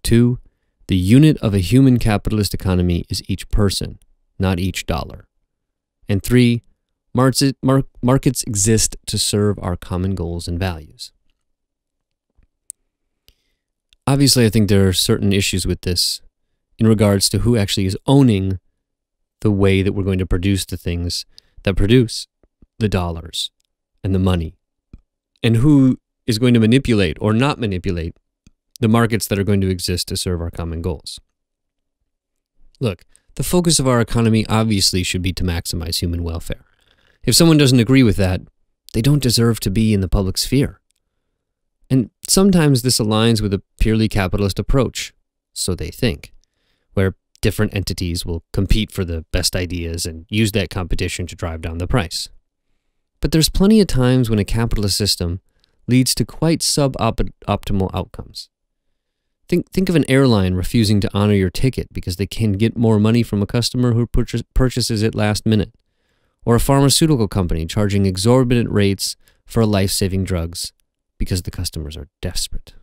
2. The unit of a human capitalist economy is each person, not each dollar. And 3. Markets exist to serve our common goals and values." Obviously, I think there are certain issues with this in regards to who actually is owning the way that we're going to produce the things that produce the dollars and the money, and who is going to manipulate or not manipulate the markets that are going to exist to serve our common goals. Look, the focus of our economy obviously should be to maximize human welfare. If someone doesn't agree with that, they don't deserve to be in the public sphere. And sometimes this aligns with a purely capitalist approach, so they think, where different entities will compete for the best ideas and use that competition to drive down the price. But there's plenty of times when a capitalist system leads to quite suboptimal outcomes. Think of an airline refusing to honor your ticket because they can get more money from a customer who purchases it last minute, or a pharmaceutical company charging exorbitant rates for life-saving drugs because the customers are desperate.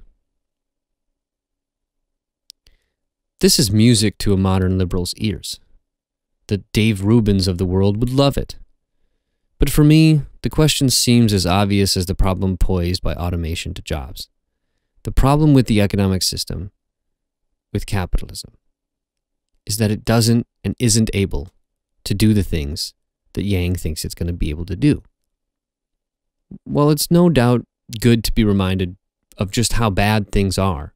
This is music to a modern liberal's ears. The Dave Rubins of the world would love it. But for me, the question seems as obvious as the problem posed by automation to jobs. The problem with the economic system, with capitalism, is that it doesn't and isn't able to do the things that Yang thinks it's going to be able to do. While it's no doubt good to be reminded of just how bad things are,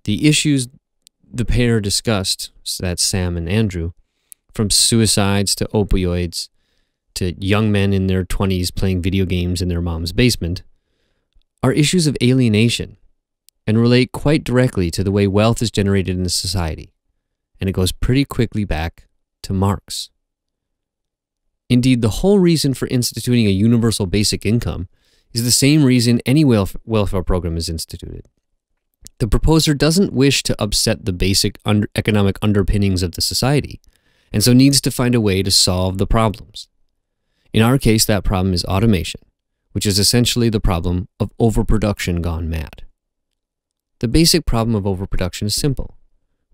the issues the pair discussed, so that's Sam and Andrew, from suicides to opioids to young men in their 20s playing video games in their mom's basement, are issues of alienation and relate quite directly to the way wealth is generated in the society, and it goes pretty quickly back to Marx. Indeed, the whole reason for instituting a universal basic income is the same reason any welfare program is instituted. The proposer doesn't wish to upset the basic economic underpinnings of the society, and so needs to find a way to solve the problems. In our case, that problem is automation, which is essentially the problem of overproduction gone mad. The basic problem of overproduction is simple.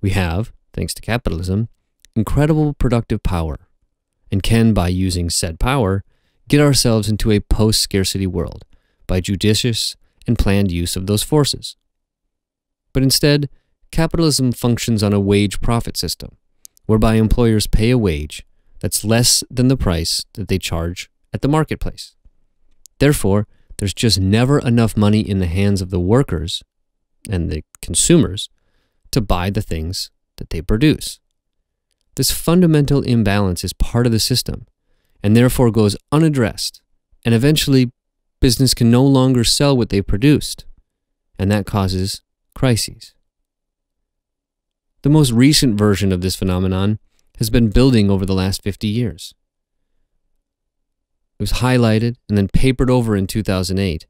We have, thanks to capitalism, incredible productive power, and can, by using said power, get ourselves into a post-scarcity world by judicious and planned use of those forces. But instead, capitalism functions on a wage-profit system, whereby employers pay a wage that's less than the price that they charge at the marketplace. Therefore, there's just never enough money in the hands of the workers and the consumers to buy the things that they produce. This fundamental imbalance is part of the system and therefore goes unaddressed, and eventually business can no longer sell what they produced, and that causes crises. The most recent version of this phenomenon has been building over the last 50 years. It was highlighted and then papered over in 2008.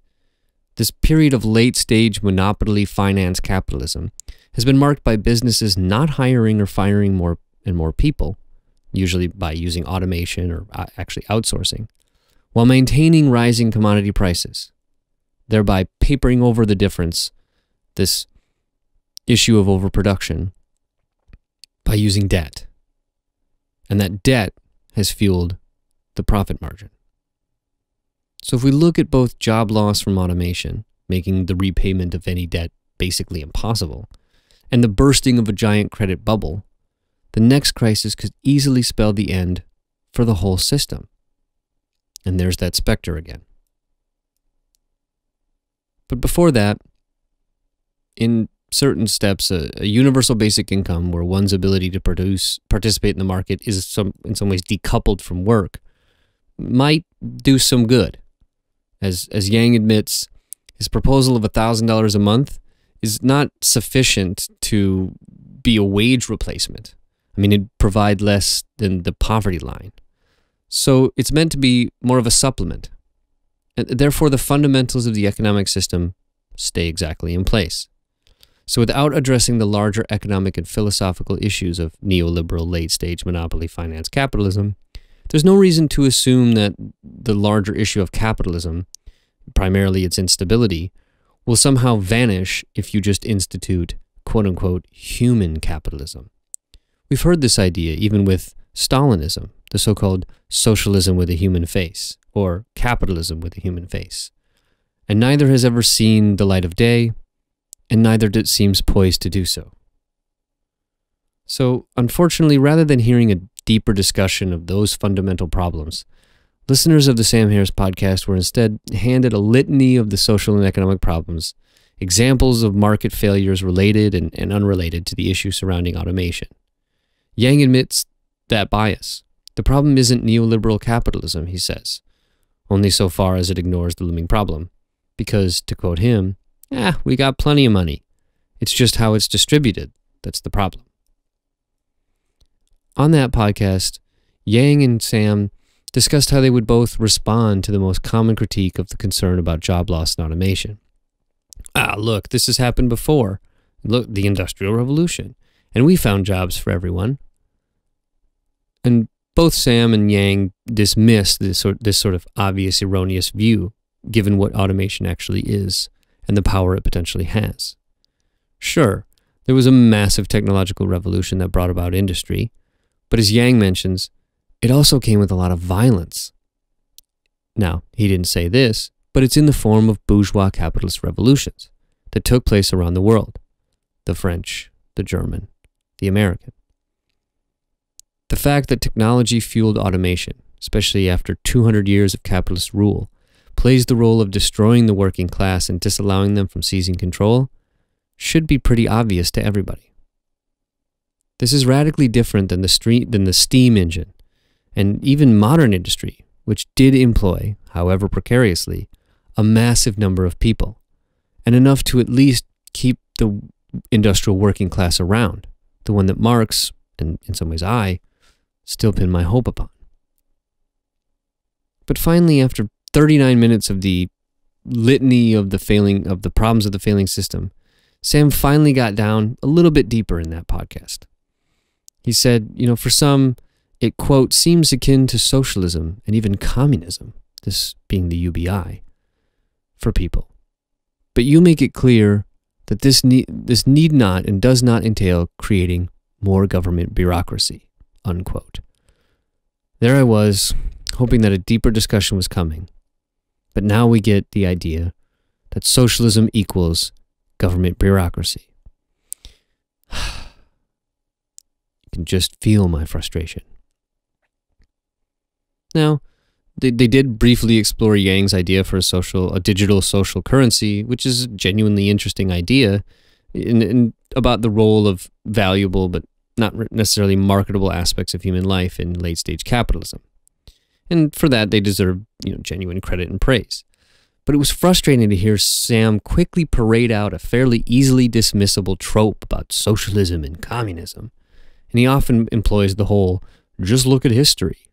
This period of late-stage monopoly finance capitalism has been marked by businesses not hiring or firing more and more people, usually by using automation or actually outsourcing, while maintaining rising commodity prices, thereby papering over the difference, this issue of overproduction, by using debt. And that debt has fueled the profit margin. So if we look at both job loss from automation, making the repayment of any debt basically impossible, and the bursting of a giant credit bubble, the next crisis could easily spell the end for the whole system. And there's that specter again. But before that, in certain steps, a universal basic income where one's ability to participate in the market is in some ways decoupled from work might do some good. As Yang admits, his proposal of $1,000 a month is not sufficient to be a wage replacement. I mean, it'd provide less than the poverty line. So it's meant to be more of a supplement. And therefore, the fundamentals of the economic system stay exactly in place. So without addressing the larger economic and philosophical issues of neoliberal late-stage monopoly finance capitalism, there's no reason to assume that the larger issue of capitalism, primarily its instability, will somehow vanish if you just institute quote-unquote human capitalism. We've heard this idea even with Stalinism, the so-called socialism with a human face, or capitalism with a human face. And neither has ever seen the light of day, and neither seems poised to do so. So, unfortunately, rather than hearing a deeper discussion of those fundamental problems, listeners of the Sam Harris podcast were instead handed a litany of the social and economic problems, examples of market failures related and unrelated to the issue surrounding automation. Yang admits that bias. The problem isn't neoliberal capitalism, he says, only so far as it ignores the looming problem. Because, to quote him, we got plenty of money. It's just how it's distributed that's the problem. On that podcast, Yang and Sam discussed how they would both respond to the most common critique of the concern about job loss and automation. Look, this has happened before. Look, the Industrial Revolution. And we found jobs for everyone. And both Sam and Yang dismissed this sort of obvious erroneous view, given what automation actually is and the power it potentially has. Sure, there was a massive technological revolution that brought about industry, but as Yang mentions, it also came with a lot of violence. Now, he didn't say this, but it's in the form of bourgeois capitalist revolutions that took place around the world. The French, the German, the American. The fact that technology-fueled automation, especially after 200 years of capitalist rule, plays the role of destroying the working class and disallowing them from seizing control, should be pretty obvious to everybody. This is radically different than the steam engine, and even modern industry, which did employ, however precariously, a massive number of people, and enough to at least keep the industrial working class around, the one that Marx, and in some ways I, still pin my hope upon. But finally, after 39 minutes of the litany of the problems of the failing system, Sam finally got down a little bit deeper in that podcast. He said, for some, it, quote, seems akin to socialism and even communism, this being the UBI, for people. But you make it clear that this need not and does not entail creating more government bureaucracy, unquote. There I was, hoping that a deeper discussion was coming. But now we get the idea that socialism equals government bureaucracy. You can just feel my frustration. Now, they did briefly explore Yang's idea for a digital social currency, which is a genuinely interesting idea, in about the role of valuable but not necessarily marketable aspects of human life in late-stage capitalism. And for that, they deserve genuine credit and praise. But it was frustrating to hear Sam quickly parade out a fairly easily dismissible trope about socialism and communism. And he often employs the whole, just look at history.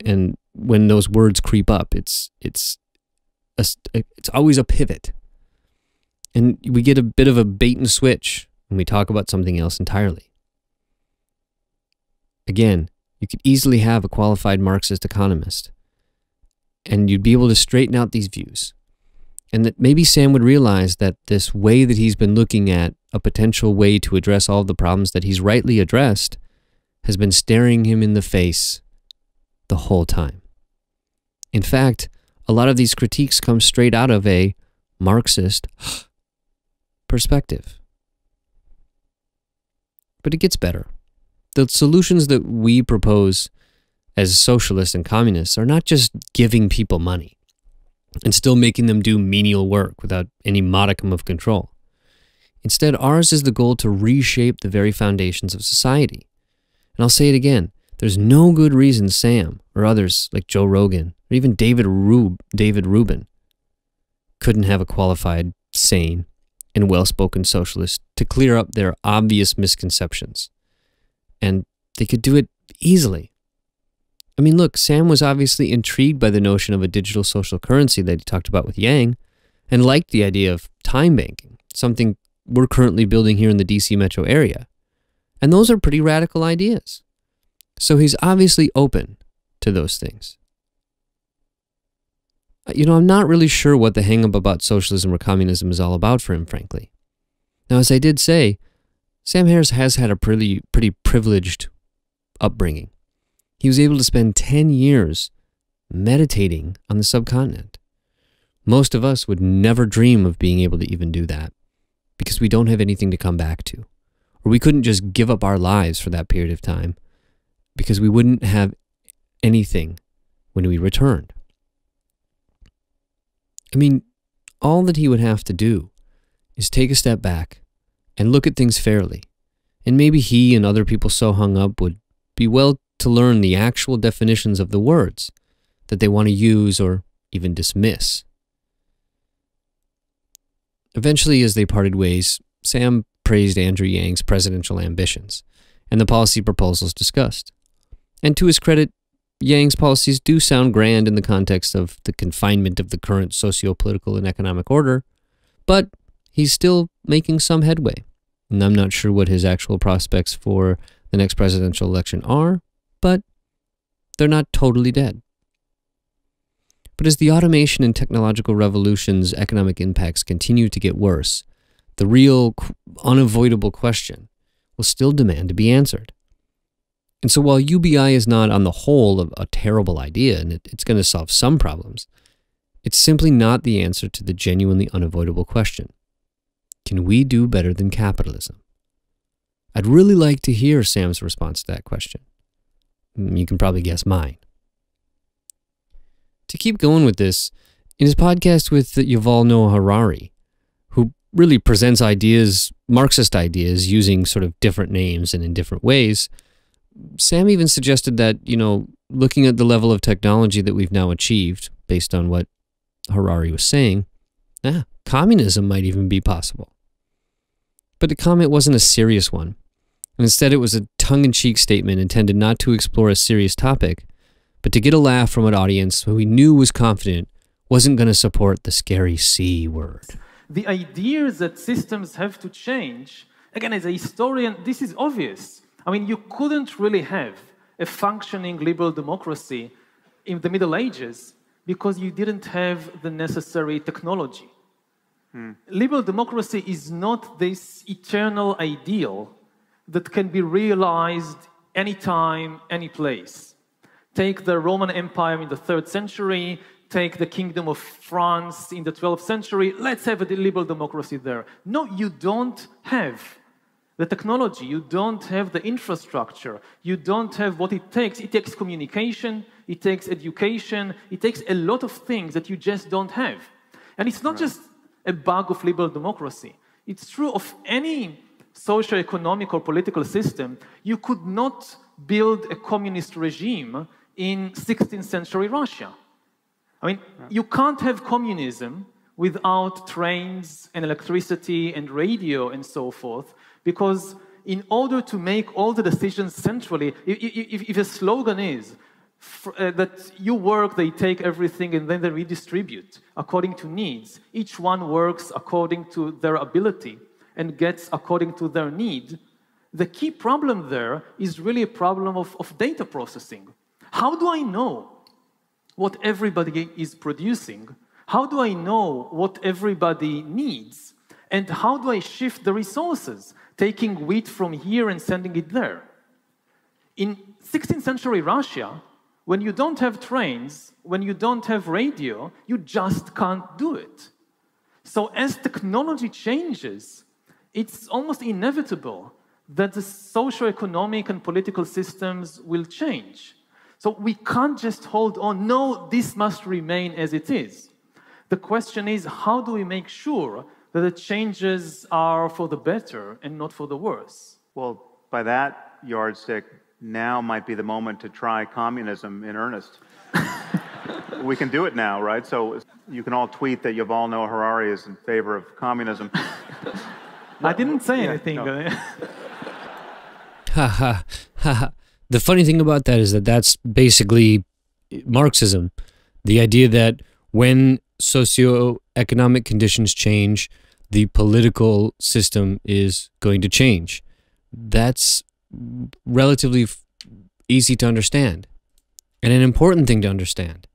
And when those words creep up, it's always a pivot. And we get a bit of a bait and switch when we talk about something else entirely. Again, you could easily have a qualified Marxist economist, and you'd be able to straighten out these views. And that maybe Sam would realize that this way that he's been looking at a potential way to address all of the problems that he's rightly addressed has been staring him in the face the whole time. In fact, a lot of these critiques come straight out of a Marxist perspective. But it gets better. The solutions that we propose as socialists and communists are not just giving people money. and still making them do menial work without any modicum of control. Instead, ours is the goal to reshape the very foundations of society. And I'll say it again, there's no good reason Sam or others like Joe Rogan or even David Rubin couldn't have a qualified, sane, and well-spoken socialist to clear up their obvious misconceptions. And they could do it easily. I mean, look, Sam was obviously intrigued by the notion of a digital social currency that he talked about with Yang and liked the idea of time banking, something we're currently building here in the DC metro area. And those are pretty radical ideas. So he's obviously open to those things. You know, I'm not really sure what the hang-up about socialism or communism is all about for him, frankly. Now, as I did say, Sam Harris has had a pretty privileged upbringing. He was able to spend 10 years meditating on the subcontinent. Most of us would never dream of being able to even do that because we don't have anything to come back to. Or we couldn't just give up our lives for that period of time because we wouldn't have anything when we returned. I mean, all that he would have to do is take a step back and look at things fairly. And maybe he and other people so hung up would be well to learn the actual definitions of the words that they want to use or even dismiss. Eventually, as they parted ways, Sam praised Andrew Yang's presidential ambitions and the policy proposals discussed. And to his credit, Yang's policies do sound grand in the context of the confinement of the current socio-political and economic order, but he's still making some headway. And I'm not sure what his actual prospects for the next presidential election are, but they're not totally dead. But as the automation and technological revolution's economic impacts continue to get worse, the real, unavoidable question will still demand to be answered. And so while UBI is not on the whole a terrible idea, and it's going to solve some problems, it's simply not the answer to the genuinely unavoidable question. Can we do better than capitalism? I'd really like to hear Sam's response to that question. You can probably guess mine. To keep going with this, in his podcast with Yuval Noah Harari, who really presents ideas, Marxist ideas, using sort of different names and in different ways, Sam even suggested that, you know, looking at the level of technology that we've now achieved, based on what Harari was saying, communism might even be possible. But the comment wasn't a serious one. And instead, it was a tongue-in-cheek statement intended not to explore a serious topic, but to get a laugh from an audience who he knew was confident wasn't going to support the scary C word. The idea that systems have to change, again, as a historian, this is obvious. I mean, you couldn't really have a functioning liberal democracy in the Middle Ages because you didn't have the necessary technology. Liberal democracy is not this eternal ideal that can be realized anytime, any place. Take the Roman Empire in the 3rd century, take the Kingdom of France in the 12th century, let's have a liberal democracy there. No, you don't have the technology, you don't have the infrastructure, you don't have what it takes. It takes communication, it takes education, it takes a lot of things that you just don't have. And it's not just a bug of liberal democracy. It's true of any socio-economic or political system. You could not build a communist regime in 16th century Russia. I mean, you can't have communism without trains and electricity and radio and so forth, because in order to make all the decisions centrally, if a slogan is that you work, they take everything, and then they redistribute according to needs, each one works according to their ability and gets according to their need, the key problem there is really a problem of data processing. How do I know what everybody is producing? How do I know what everybody needs? And how do I shift the resources, taking wheat from here and sending it there? In 16th century Russia, when you don't have trains, when you don't have radio, you just can't do it. So as technology changes, it's almost inevitable that the socio-economic and political systems will change. So we can't just hold on, no, this must remain as it is. The question is, how do we make sure that the changes are for the better and not for the worse? Well, by that yardstick, now might be the moment to try communism in earnest. We can do it now, right? So you can all tweet that Yuval Noah Harari is in favor of communism. I didn't say anything. No. Ha ha ha. The funny thing about that is that that's basically Marxism. The idea that when socioeconomic conditions change, the political system is going to change. That's relatively easy to understand and an important thing to understand.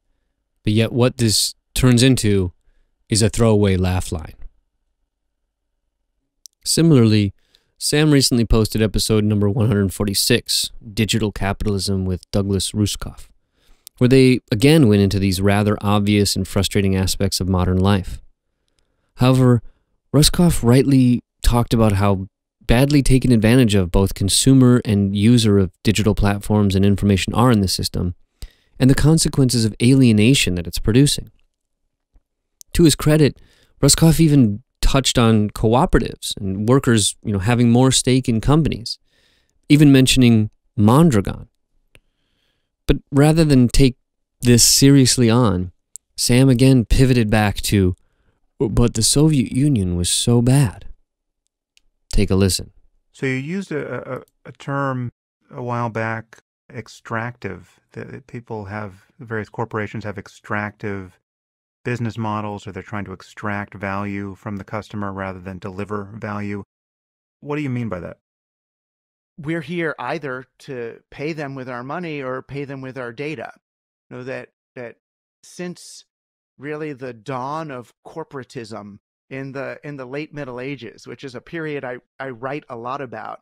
But yet what this turns into is a throwaway laugh line. Similarly, Sam recently posted episode number 146, Digital Capitalism with Douglas Rushkoff, where they again went into these rather obvious and frustrating aspects of modern life. However, Rushkoff rightly talked about how badly taken advantage of both consumer and user of digital platforms and information are in the system, and the consequences of alienation that it's producing. To his credit, Rushkoff even touched on cooperatives and workers, having more stake in companies, even mentioning Mondragon. But rather than take this seriously on, Sam again pivoted back to, but the Soviet Union was so bad. Take a listen. So you used a term a while back, extractive, that people have, various corporations have extractive business models, or they're trying to extract value from the customer rather than deliver value. What do you mean by that? We're here either to pay them with our money or pay them with our data. That since really the dawn of corporatism in the late Middle Ages, which is a period I write a lot about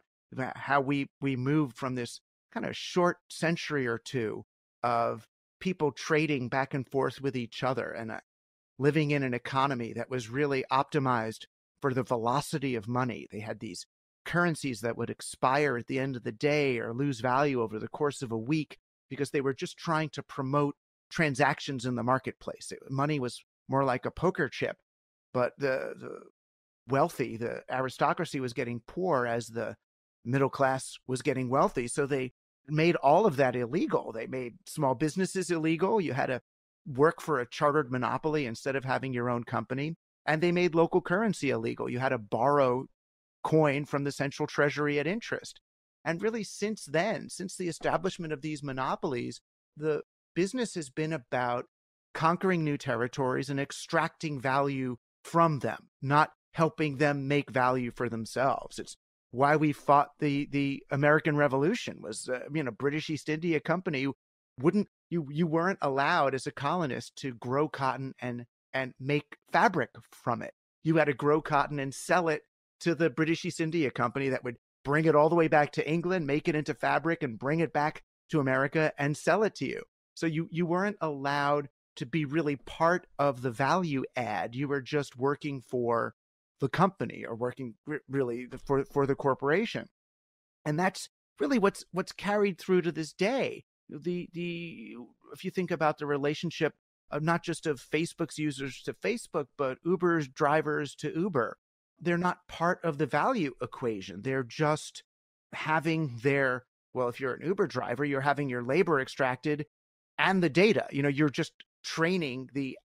how we moved from this kind of short century or two of people trading back and forth with each other and living in an economy that was really optimized for the velocity of money. They had these currencies that would expire at the end of the day or lose value over the course of a week because they were just trying to promote transactions in the marketplace. Money was more like a poker chip, but the wealthy, the aristocracy, was getting poor as the middle class was getting wealthy. So they made all of that illegal. They made small businesses illegal. You had to work for a chartered monopoly instead of having your own company. And they made local currency illegal. You had to borrow coin from the central treasury at interest. And really, since then, since the establishment of these monopolies, the business has been about conquering new territories and extracting value from them, not helping them make value for themselves. It's why we fought the American Revolution. Was British East India Company you weren't allowed as a colonist to grow cotton and make fabric from it. You had to grow cotton and sell it to the British East India Company that would bring it all the way back to England, make it into fabric, and bring it back to America and sell it to you. So you weren't allowed to be really part of the value add. You were just working for the company or working really for the corporation. And that's really what's carried through to this day. If you think about the relationship of not just of Facebook's users to Facebook, but Uber's drivers to Uber, they're not part of the value equation. They're just having their, well, if you're an Uber driver, you're having your labor extracted and the data. You're just training the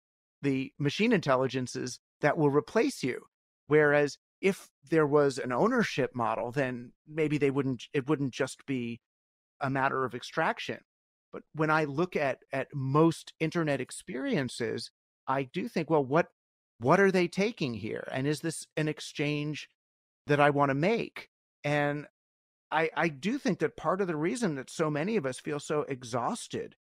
machine intelligences that will replace you. Whereas if there was an ownership model, then maybe it wouldn't just be a matter of extraction. But when I look at most internet experiences, I do think, well, what are they taking here? And is this an exchange that I want to make? And I do think that part of the reason that so many of us feel so exhausted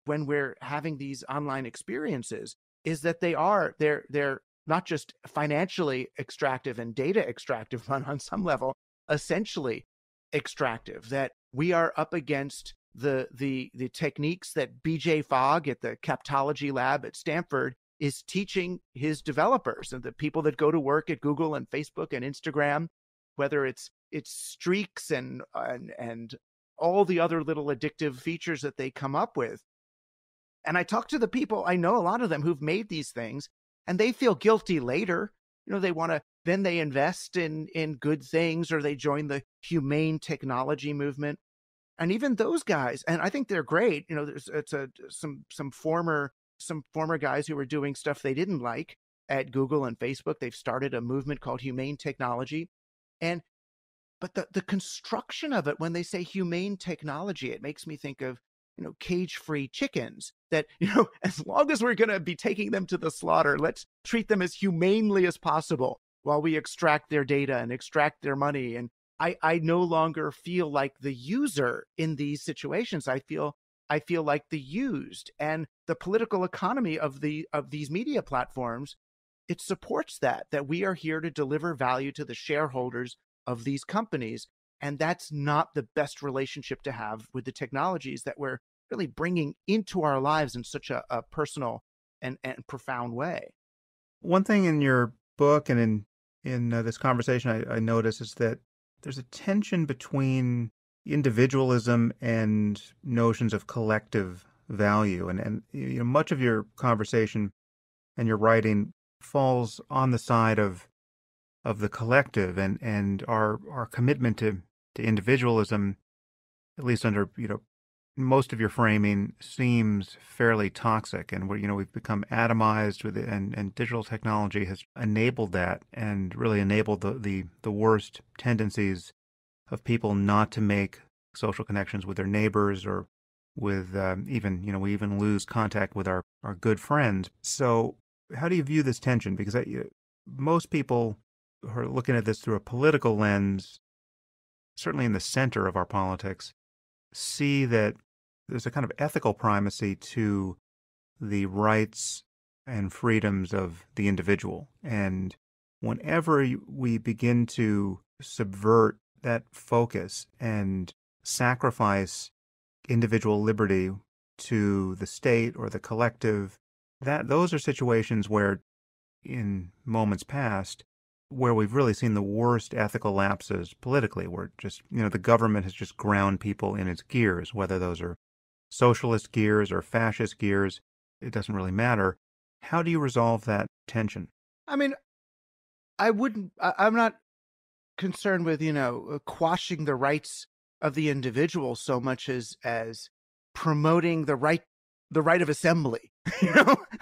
when we're having these online experiences is that they're not just financially extractive and data extractive, but on some level, essentially extractive, that we are up against the techniques that BJ Fogg at the Captology Lab at Stanford is teaching his developers and the people that go to work at Google and Facebook and Instagram, whether it's streaks and all the other little addictive features that they come up with. And I talk to the people, I know a lot of them who've made these things, and they feel guilty later. They want to, then they invest in good things, or they join the humane technology movement. And even those guys, and I think they're great. There's some former guys who were doing stuff they didn't like at Google and Facebook. They've started a movement called Humane Technology. But the construction of it, when they say humane technology, it makes me think of, cage-free chickens, that, as long as we're going to be taking them to the slaughter, let's treat them as humanely as possible while we extract their data and extract their money. And I no longer feel like the user in these situations. I feel like the used. And the political economy of these media platforms, it supports that we are here to deliver value to the shareholders of these companies. And that's not the best relationship to have with the technologies that we're really bringing into our lives in such a personal and profound way. One thing in your book and in this conversation I notice is that there's a tension between individualism and notions of collective value. And much of your conversation and your writing falls on the side of the collective, and our commitment to individualism, at least under most of your framing, seems fairly toxic. And we've become atomized with it, and digital technology has enabled that, and really enabled the worst tendencies of people not to make social connections with their neighbors, or with we even lose contact with our good friends. So how do you view this tension? Because most people who are looking at this through a political lens, certainly in the center of our politics, see that there's a kind of ethical primacy to the rights and freedoms of the individual. And whenever we begin to subvert that focus and sacrifice individual liberty to the state or the collective, those are situations where, in moments past, where we've really seen the worst ethical lapses politically, where just, the government has just ground people in its gears, whether those are socialist gears or fascist gears, it doesn't really matter. How do you resolve that tension? I mean, I'm not concerned with, quashing the rights of the individual so much as promoting the right of assembly.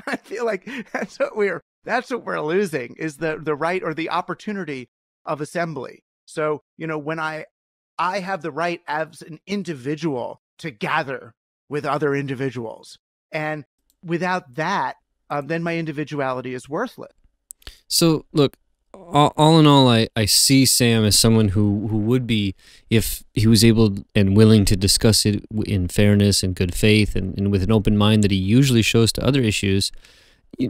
I feel like that's what we're losing, is the right or the opportunity of assembly. So, when I have the right as an individual to gather with other individuals, and without that, then my individuality is worthless. So, look, all in all, I see Sam as someone who would be, if he was able and willing to discuss it in fairness and good faith and with an open mind that he usually shows to other issues,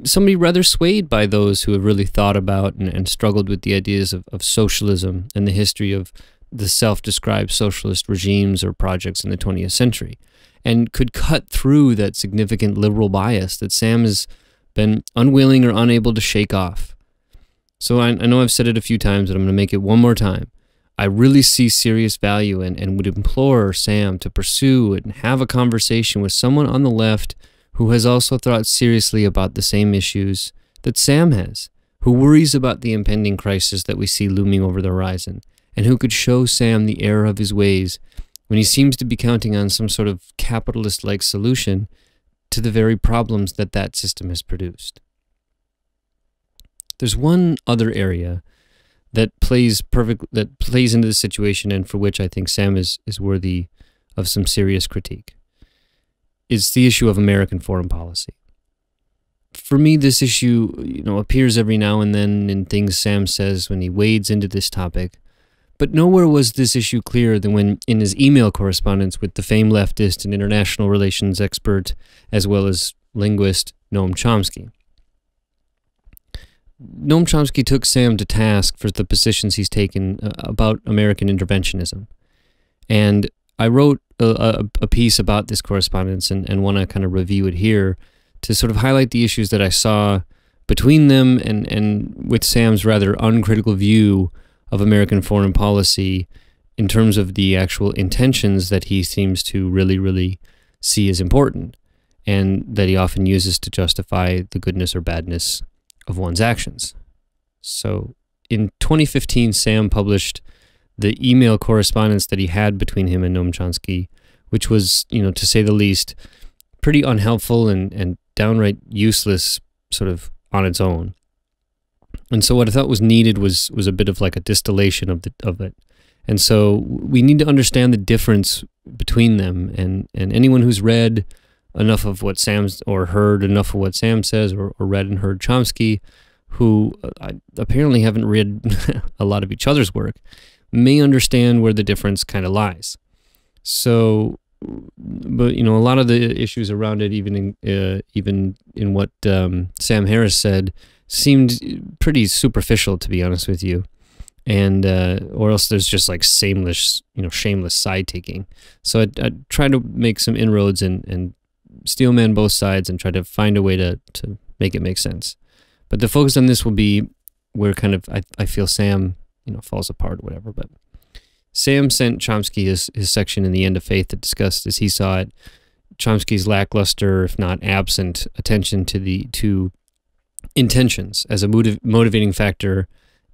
somebody rather swayed by those who have really thought about and struggled with the ideas of socialism and the history of the self-described socialist regimes or projects in the 20th century, and could cut through that significant liberal bias that Sam has been unwilling or unable to shake off. So I know I've said it a few times, but I'm going to make it one more time. I really see serious value and would implore Sam to pursue and have a conversation with someone on the left who has also thought seriously about the same issues that Sam has, who worries about the impending crisis that we see looming over the horizon, and who could show Sam the error of his ways when he seems to be counting on some sort of capitalist-like solution to the very problems that system has produced. There's one other area that plays into the situation, and for which I think Sam is worthy of some serious critique. It's the issue of American foreign policy. For me, this issue, appears every now and then in things Sam says when he wades into this topic, but nowhere was this issue clearer than when, in his email correspondence with the famed leftist and international relations expert, as well as linguist Noam Chomsky. Noam Chomsky took Sam to task for the positions he's taken about American interventionism. And I wrote a piece about this correspondence and want to kind of review it here to sort of highlight the issues that I saw between them and with Sam's rather uncritical view of American foreign policy in terms of the actual intentions that he seems to really, really see as important. and that he often uses to justify the goodness or badness of one's actions. So in 2015, Sam published the email correspondence that he had between him and Noam Chomsky, which was, to say the least, pretty unhelpful and downright useless sort of on its own. And so what I thought was needed was a bit of like a distillation of it. And so we need to understand the difference between them. And anyone who's read enough of what Sam's, or heard enough of what Sam says, or read and heard Chomsky, who apparently haven't read a lot of each other's work, may understand where the difference kind of lies. So, but a lot of the issues around it, even in what Sam Harris said, seemed pretty superficial, to be honest with you. And or else there's just like shameless side taking. So I try to make some inroads and steelman both sides and try to find a way to make it make sense. But the focus on this will be where kind of I feel Sam falls apart or whatever. But Sam sent Chomsky his section in The End of Faith that discussed, as he saw it, Chomsky's lackluster, if not absent, attention to intentions as a motivating factor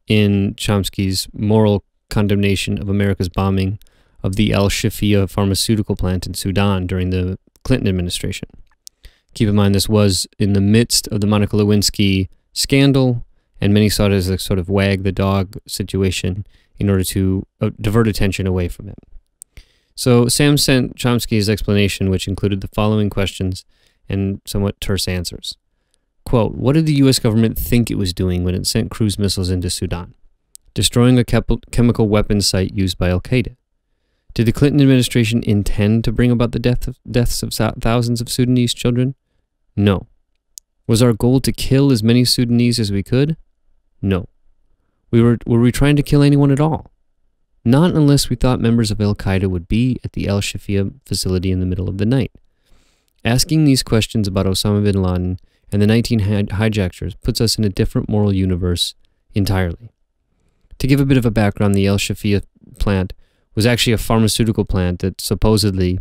in Chomsky's moral condemnation of America's bombing of the Al-Shifia pharmaceutical plant in Sudan during the Clinton administration. Keep in mind, this was in the midst of the Monica Lewinsky scandal, and many saw it as a sort of wag the dog situation in order to divert attention away from it. So Sam sent Chomsky his explanation, which included the following questions and somewhat terse answers. Quote, what did the U.S. government think it was doing when it sent cruise missiles into Sudan? Destroying a chemical weapons site used by Al-Qaeda. Did the Clinton administration intend to bring about the deaths of thousands of Sudanese children? No. Was our goal to kill as many Sudanese as we could? No. Were we trying to kill anyone at all? Not unless we thought members of Al-Qaeda would be at the Al-Shifia facility in the middle of the night. Asking these questions about Osama bin Laden and the 19 hijackers puts us in a different moral universe entirely. To give a bit of a background, the Al-Shifia plant was actually a pharmaceutical plant that supposedly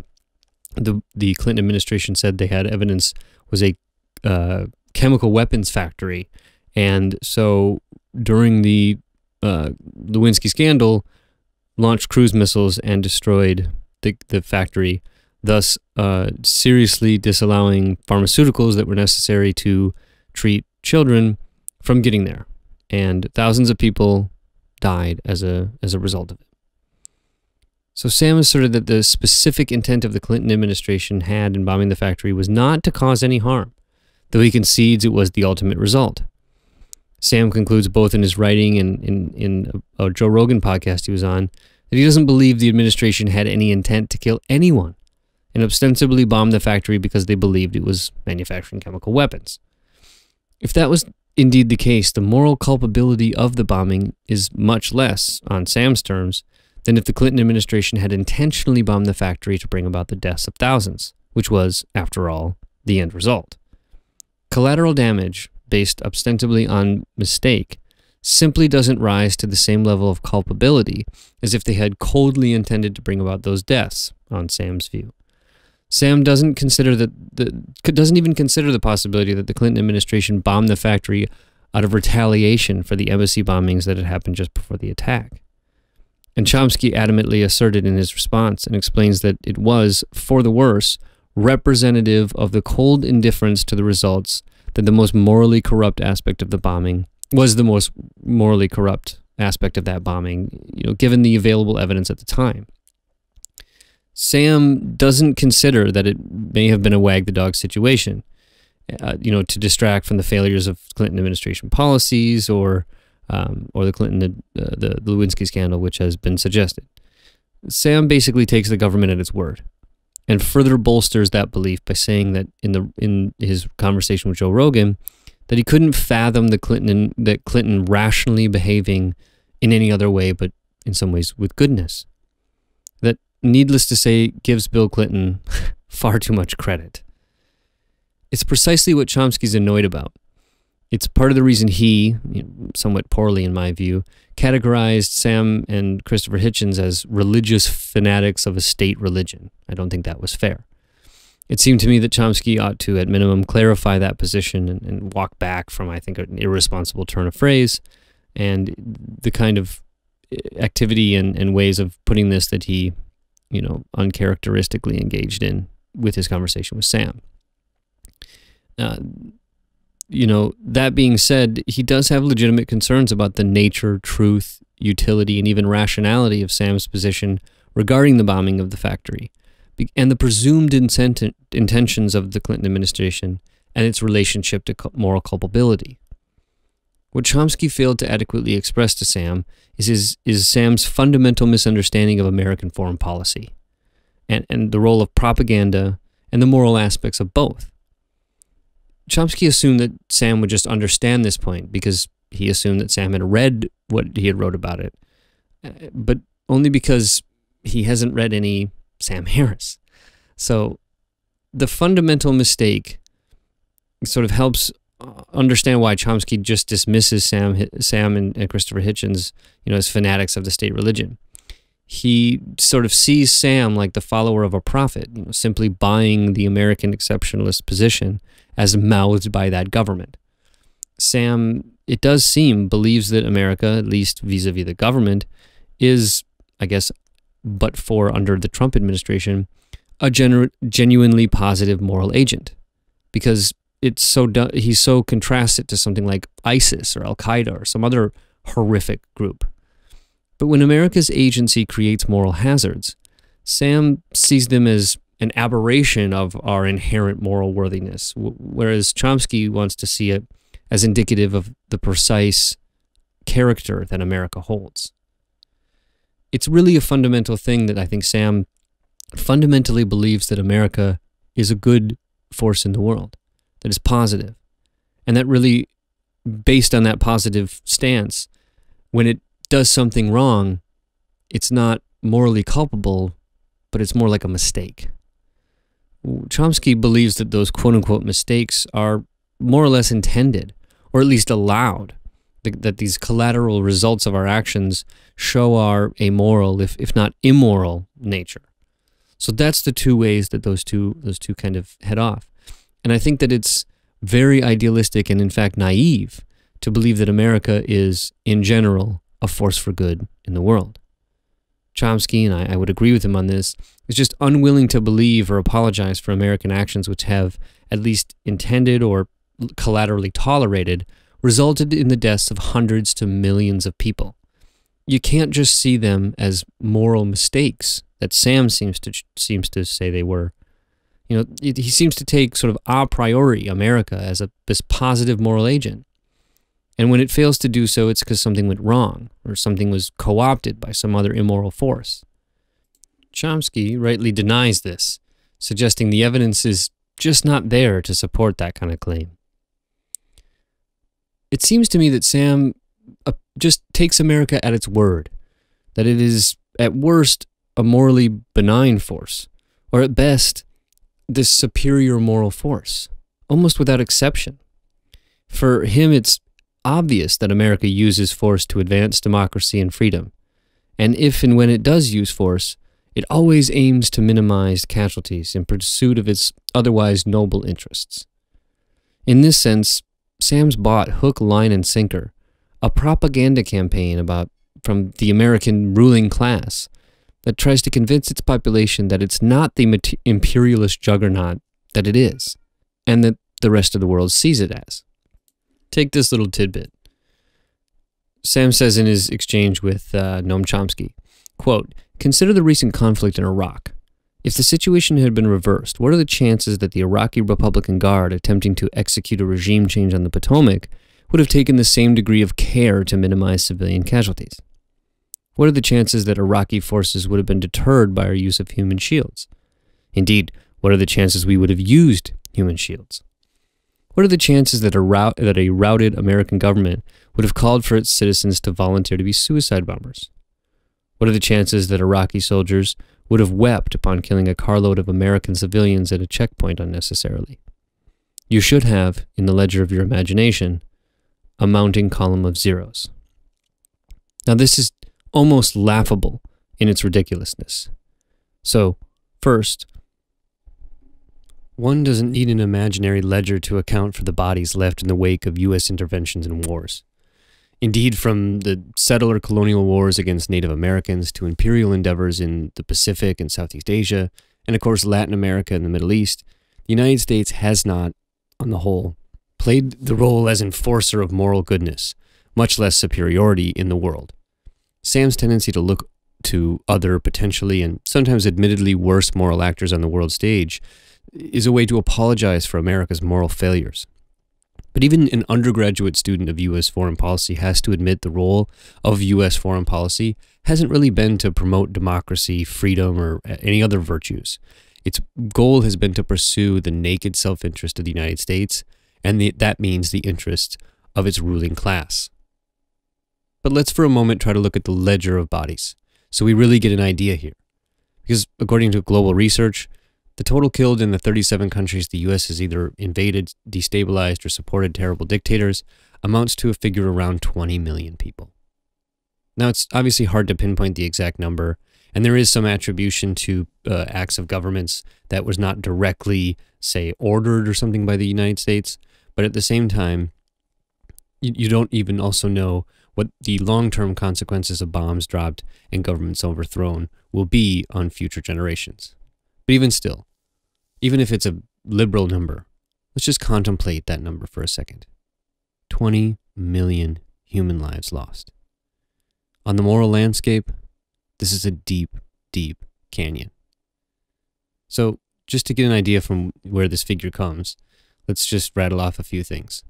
the Clinton administration said they had evidence was a chemical weapons factory. And so during the Lewinsky scandal, launched cruise missiles and destroyed the factory, thus seriously disallowing pharmaceuticals that were necessary to treat children from getting there. And thousands of people died as a result of it. So Sam asserted that the specific intent of the Clinton administration had in bombing the factory was not to cause any harm, though he concedes it was the ultimate result. Sam concludes both in his writing and in a Joe Rogan podcast he was on that he doesn't believe the administration had any intent to kill anyone and ostensibly bombed the factory because they believed it was manufacturing chemical weapons. If that was indeed the case, the moral culpability of the bombing is much less, on Sam's terms, than if the Clinton administration had intentionally bombed the factory to bring about the deaths of thousands, which was, after all, the end result. Collateral damage, based ostensibly on mistake, simply doesn't rise to the same level of culpability as if they had coldly intended to bring about those deaths, on Sam's view. Sam doesn't even consider the possibility that the Clinton administration bombed the factory out of retaliation for the embassy bombings that had happened just before the attack. And Chomsky adamantly asserted in his response and explains that it was, for the worse, representative of the cold indifference to the results that the most morally corrupt aspect of the bombing was the most morally corrupt aspect of that bombing, given the available evidence at the time. Sam doesn't consider that it may have been a wag the dog situation, to distract from the failures of Clinton administration policies or the Clinton the Lewinsky scandal, which has been suggested. Sam basically takes the government at its word, and further bolsters that belief by saying that in his conversation with Joe Rogan, that he couldn't fathom Clinton rationally behaving in any other way but in some ways with goodness. That, needless to say, gives Bill Clinton far too much credit. It's precisely what Chomsky's annoyed about. It's part of the reason he, somewhat poorly in my view, categorized Sam and Christopher Hitchens as religious fanatics of a state religion. I don't think that was fair. It seemed to me that Chomsky ought to, at minimum, clarify that position and walk back from, I think, an irresponsible turn of phrase and the kind of activity and ways of putting this that he, uncharacteristically engaged in with his conversation with Sam. That being said, he does have legitimate concerns about the nature, truth, utility, and even rationality of Sam's position regarding the bombing of the factory and the presumed intentions of the Clinton administration and its relationship to moral culpability. What Chomsky failed to adequately express to Sam is Sam's fundamental misunderstanding of American foreign policy and the role of propaganda and the moral aspects of both. Chomsky assumed that Sam would just understand this point because he assumed that Sam had read what he had wrote about it, but only because he hasn't read any Sam Harris. So the fundamental mistake sort of helps understand why Chomsky just dismisses Sam and Christopher Hitchens, as fanatics of the state religion. He sort of sees Sam like the follower of a prophet, simply buying the American exceptionalist position as mouthed by that government. Sam, it does seem, believes that America, at least vis-a-vis the government, is, I guess, but for under the Trump administration, a genuinely positive moral agent, because he so contrasts it to something like ISIS or Al-Qaeda or some other horrific group. But when America's agency creates moral hazards, Sam sees them as an aberration of our inherent moral worthiness, whereas Chomsky wants to see it as indicative of the precise character that America holds. It's really a fundamental thing that I think Sam fundamentally believes that America is a good force in the world, that is positive, and that really, based on that positive stance, when it does something wrong, it's not morally culpable, but it's more like a mistake. Chomsky believes that those quote-unquote mistakes are more or less intended, or at least allowed, that these collateral results of our actions show our amoral, if not immoral, nature. So that's the two ways that those two kind of head off. And I think that it's very idealistic and in fact naive to believe that America is, in general, a force for good in the world. Chomsky, and I would agree with him on this, is just unwilling to believe or apologize for American actions which have, at least intended or collaterally tolerated, resulted in the deaths of hundreds to millions of people. You can't just see them as moral mistakes that Sam seems to say they were. He seems to take sort of a priori America as this positive moral agent. And when it fails to do so, it's because something went wrong or something was co-opted by some other immoral force. Chomsky rightly denies this, suggesting the evidence is just not there to support that kind of claim. It seems to me that Sam just takes America at its word, that it is, at worst, a morally benign force, or at best, this superior moral force, almost without exception. For him, it's obvious that America uses force to advance democracy and freedom, and if and when it does use force, it always aims to minimize casualties in pursuit of its otherwise noble interests. In this sense, Sam's bought hook, line, and sinker a propaganda campaign from the American ruling class that tries to convince its population that it's not the imperialist juggernaut that it is, and that the rest of the world sees it as. Take this little tidbit. Sam says in his exchange with Noam Chomsky, quote, "Consider the recent conflict in Iraq. If the situation had been reversed, what are the chances that the Iraqi Republican Guard attempting to execute a regime change on the Potomac would have taken the same degree of care to minimize civilian casualties? What are the chances that Iraqi forces would have been deterred by our use of human shields? Indeed, what are the chances we would have used human shields? What are the chances that a routed American government would have called for its citizens to volunteer to be suicide bombers? What are the chances that Iraqi soldiers would have wept upon killing a carload of American civilians at a checkpoint unnecessarily? You should have, in the ledger of your imagination, a mounting column of zeros." Now this is almost laughable in its ridiculousness. So, first, One doesn't need an imaginary ledger to account for the bodies left in the wake of U.S. interventions and wars. Indeed, from the settler colonial wars against Native Americans to imperial endeavors in the Pacific and Southeast Asia, and of course Latin America and the Middle East, the United States has not, on the whole, played the role as enforcer of moral goodness, much less superiority in the world. Sam's tendency to look to other potentially and sometimes admittedly worse moral actors on the world stage is a way to apologize for America's moral failures. But even an undergraduate student of U.S. foreign policy has to admit the role of U.S. foreign policy hasn't really been to promote democracy, freedom, or any other virtues. Its goal has been to pursue the naked self-interest of the United States, and that means the interests of its ruling class. But let's for a moment try to look at the ledger of bodies, so we really get an idea here. Because according to global research, the total killed in the 37 countries the U.S. has either invaded, destabilized, or supported terrible dictators amounts to a figure around 20 million people. Now, it's obviously hard to pinpoint the exact number, and there is some attribution to acts of governments that was not directly, say, ordered or something by the United States, but at the same time, you don't even also know what the long-term consequences of bombs dropped and governments overthrown will be on future generations. But even still, even if it's a liberal number, let's just contemplate that number for a second. 20 million human lives lost. On the moral landscape, this is a deep, deep canyon. So just to get an idea from where this figure comes, let's just rattle off a few things.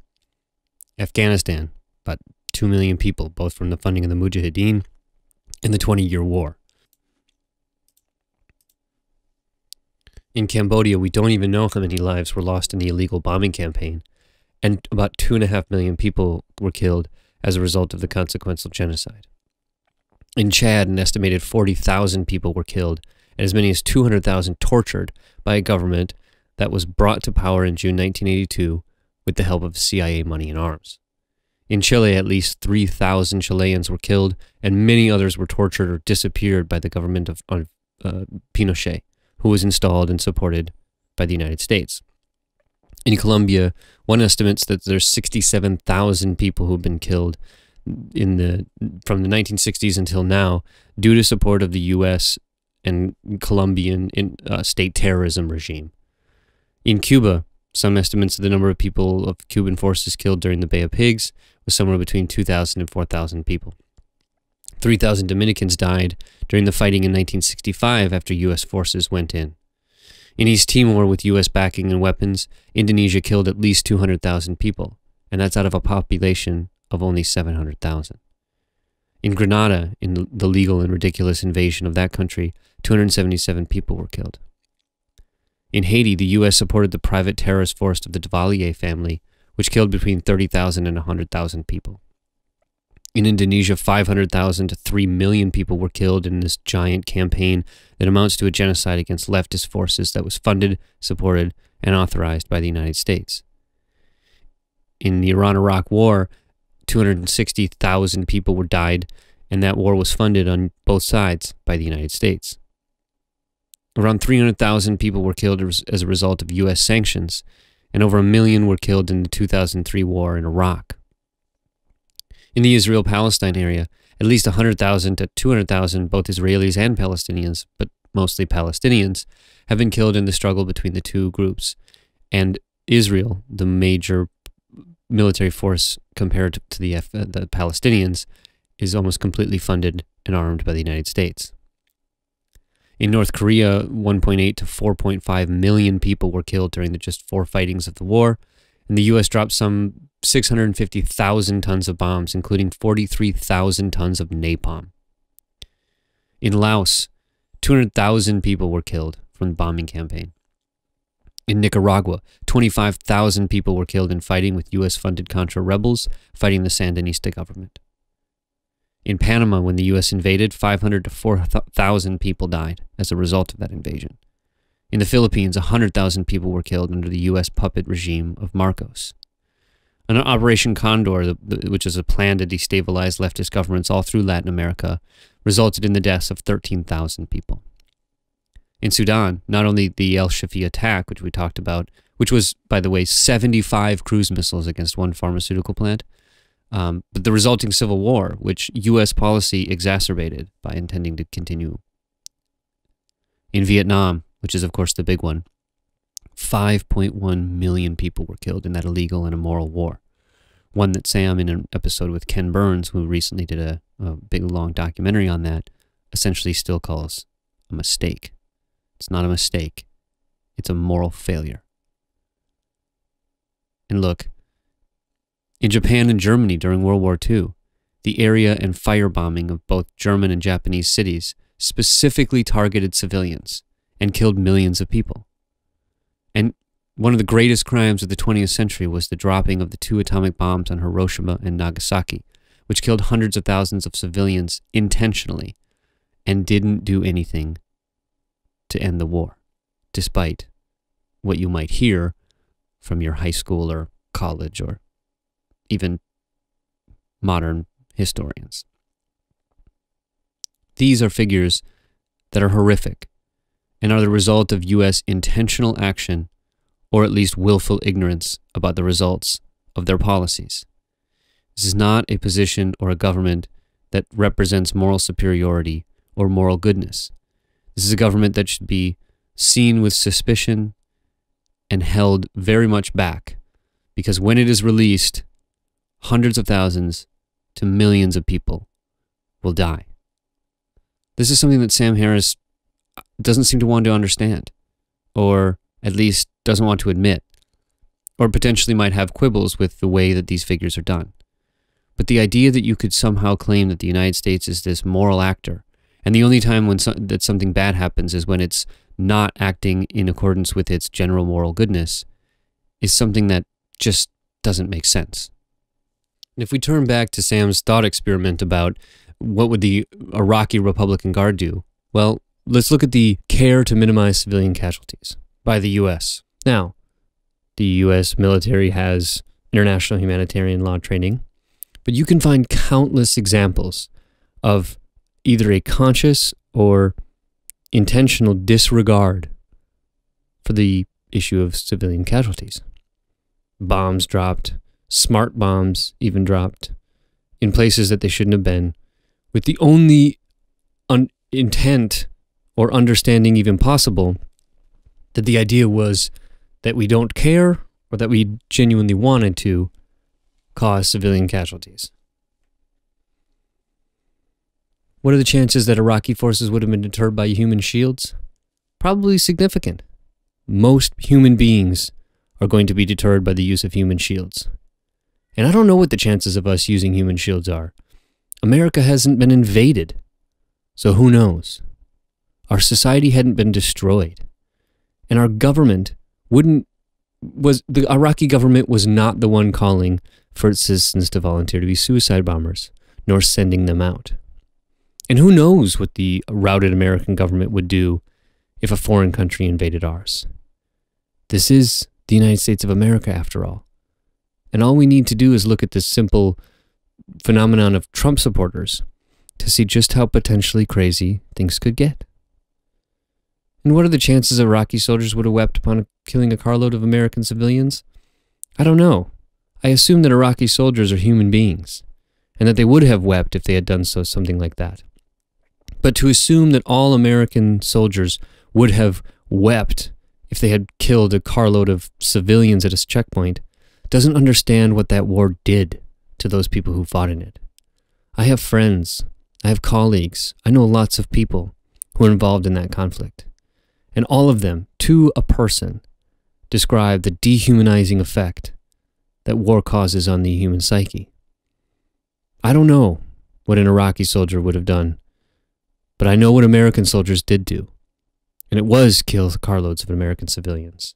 Afghanistan, about 2 million people, both from the funding of the Mujahideen and the 20-year war. In Cambodia, we don't even know how many lives were lost in the illegal bombing campaign, and about 2.5 million people were killed as a result of the consequential genocide. In Chad, an estimated 40,000 people were killed, and as many as 200,000 tortured by a government that was brought to power in June 1982 with the help of CIA money and arms. In Chile, at least 3,000 Chileans were killed, and many others were tortured or disappeared by the government of Pinochet, who was installed and supported by the United States. In Colombia, one estimates that there's 67,000 people who've been killed from the 1960s until now due to support of the U.S. and Colombian state terrorism regime. In Cuba, some estimates of the number of people of Cuban forces killed during the Bay of Pigs was somewhere between 2,000 and 4,000 people. 3,000 Dominicans died during the fighting in 1965 after U.S. forces went in. In East Timor, with U.S. backing and weapons, Indonesia killed at least 200,000 people, and that's out of a population of only 700,000. In Grenada, in the legal and ridiculous invasion of that country, 277 people were killed. In Haiti, the U.S. supported the private terrorist force of the Duvalier family, which killed between 30,000 and 100,000 people. In Indonesia, 500,000 to 3 million people were killed in this giant campaign that amounts to a genocide against leftist forces that was funded, supported, and authorized by the United States. In the Iran-Iraq War, 260,000 people were died, and that war was funded on both sides by the United States. Around 300,000 people were killed as a result of U.S. sanctions, and over 1 million were killed in the 2003 war in Iraq. In the Israel-Palestine area, at least 100,000 to 200,000, both Israelis and Palestinians, but mostly Palestinians, have been killed in the struggle between the two groups. And Israel, the major military force compared to the Palestinians, is almost completely funded and armed by the United States. In North Korea, 1.8 to 4.5 million people were killed during the just 4 fightings of the war, and the U.S. dropped some 650,000 tons of bombs, including 43,000 tons of napalm. In Laos, 200,000 people were killed from the bombing campaign. In Nicaragua, 25,000 people were killed in fighting with U.S.-funded Contra rebels fighting the Sandinista government. In Panama, when the U.S. invaded, 500 to 4,000 people died as a result of that invasion. In the Philippines, 100,000 people were killed under the U.S. puppet regime of Marcos. An Operation Condor, which is a plan to destabilize leftist governments all through Latin America, resulted in the deaths of 13,000 people. in Sudan, not only the El Shafi attack, which we talked about, which was, by the way, 75 cruise missiles against one pharmaceutical plant, but the resulting civil war, which U.S. policy exacerbated by intending to continue. In Vietnam, which is, of course, the big one, 5.1 million people were killed in that illegal and immoral war. One that Sam, in an episode with Ken Burns, who recently did a big, long documentary on that, essentially still calls a mistake. It's not a mistake. It's a moral failure. And look, in Japan and Germany during World War II, the area and firebombing of both German and Japanese cities specifically targeted civilians and killed millions of people. And one of the greatest crimes of the 20th century was the dropping of the 2 atomic bombs on Hiroshima and Nagasaki, which killed hundreds of thousands of civilians intentionally and didn't do anything to end the war, despite what you might hear from your high school or college or even modern historians. These are figures that are horrific and are the result of U.S. intentional action, or at least willful ignorance about the results of their policies. This is not a position or a government that represents moral superiority or moral goodness. This is a government that should be seen with suspicion and held very much back, because when it is released, hundreds of thousands to millions of people will die. This is something that Sam Harris doesn't seem to want to understand, or at least doesn't want to admit, or potentially might have quibbles with the way that these figures are done. But the idea that you could somehow claim that the United States is this moral actor, and the only time when that something bad happens is when it's not acting in accordance with its general moral goodness, is something that just doesn't make sense. And if we turn back to Sam's thought experiment about what would the Iraqi Republican Guard do, well, let's look at the care to minimize civilian casualties by the U.S. Now, the U.S. military has international humanitarian law training, but you can find countless examples of either a conscious or intentional disregard for the issue of civilian casualties. Bombs dropped, smart bombs even dropped, in places that they shouldn't have been, with the only intent or understanding even possible that the idea was that we don't care or that we genuinely wanted to cause civilian casualties. What are the chances that Iraqi forces would have been deterred by human shields? Probably significant. Most human beings are going to be deterred by the use of human shields. And I don't know what the chances of us using human shields are. America hasn't been invaded, so who knows? Our society hadn't been destroyed. And our government the Iraqi government was not the one calling for its citizens to volunteer to be suicide bombers, nor sending them out. And who knows what the routed American government would do if a foreign country invaded ours. This is the United States of America, after all. And all we need to do is look at this simple phenomenon of Trump supporters to see just how potentially crazy things could get. And what are the chances Iraqi soldiers would have wept upon killing a carload of American civilians? I don't know. I assume that Iraqi soldiers are human beings, and that they would have wept if they had done something like that. But to assume that all American soldiers would have wept if they had killed a carload of civilians at a checkpoint doesn't understand what that war did to those people who fought in it. I have friends, I have colleagues, I know lots of people who are involved in that conflict. And all of them, to a person, describe the dehumanizing effect that war causes on the human psyche. I don't know what an Iraqi soldier would have done, but I know what American soldiers did do. And it was kill carloads of American civilians,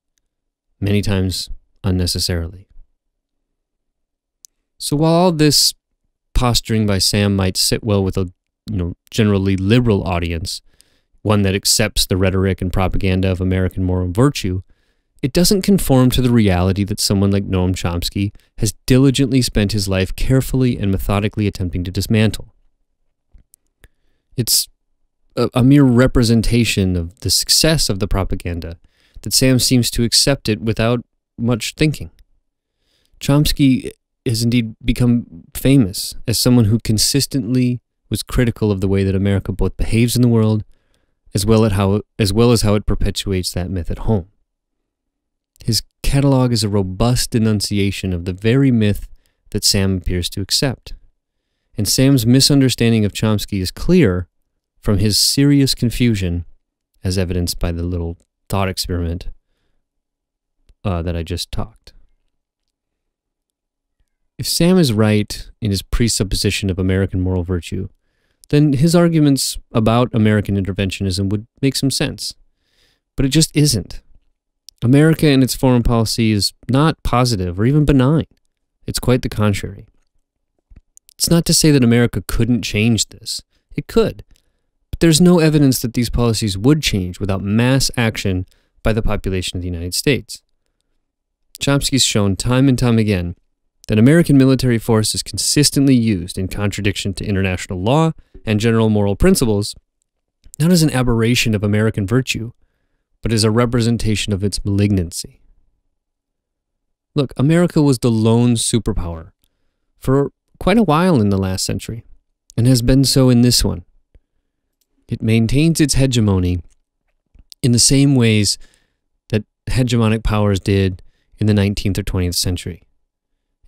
many times unnecessarily. So while all this posturing by Sam might sit well with a generally liberal audience, one that accepts the rhetoric and propaganda of American moral virtue, it doesn't conform to the reality that someone like Noam Chomsky has diligently spent his life carefully and methodically attempting to dismantle. It's a mere representation of the success of the propaganda, that Sam seems to accept it without much thinking. Chomsky has indeed become famous as someone who consistently was critical of the way that America both behaves in the world, as well as how it perpetuates that myth at home. His catalog is a robust denunciation of the very myth that Sam appears to accept. And Sam's misunderstanding of Chomsky is clear from his serious confusion, as evidenced by the little thought experiment that I just talked. If Sam is right in his presupposition of American moral virtue, then his arguments about American interventionism would make some sense. But it just isn't. America and its foreign policy is not positive or even benign. It's quite the contrary. It's not to say that America couldn't change this. It could. But there's no evidence that these policies would change without mass action by the population of the United States. Chomsky's shown time and time again that American military force is consistently used in contradiction to international law and general moral principles, not as an aberration of American virtue, but as a representation of its malignancy. Look, America was the lone superpower for quite a while in the last century, and has been so in this one. It maintains its hegemony in the same ways that hegemonic powers did in the 19th or 20th century.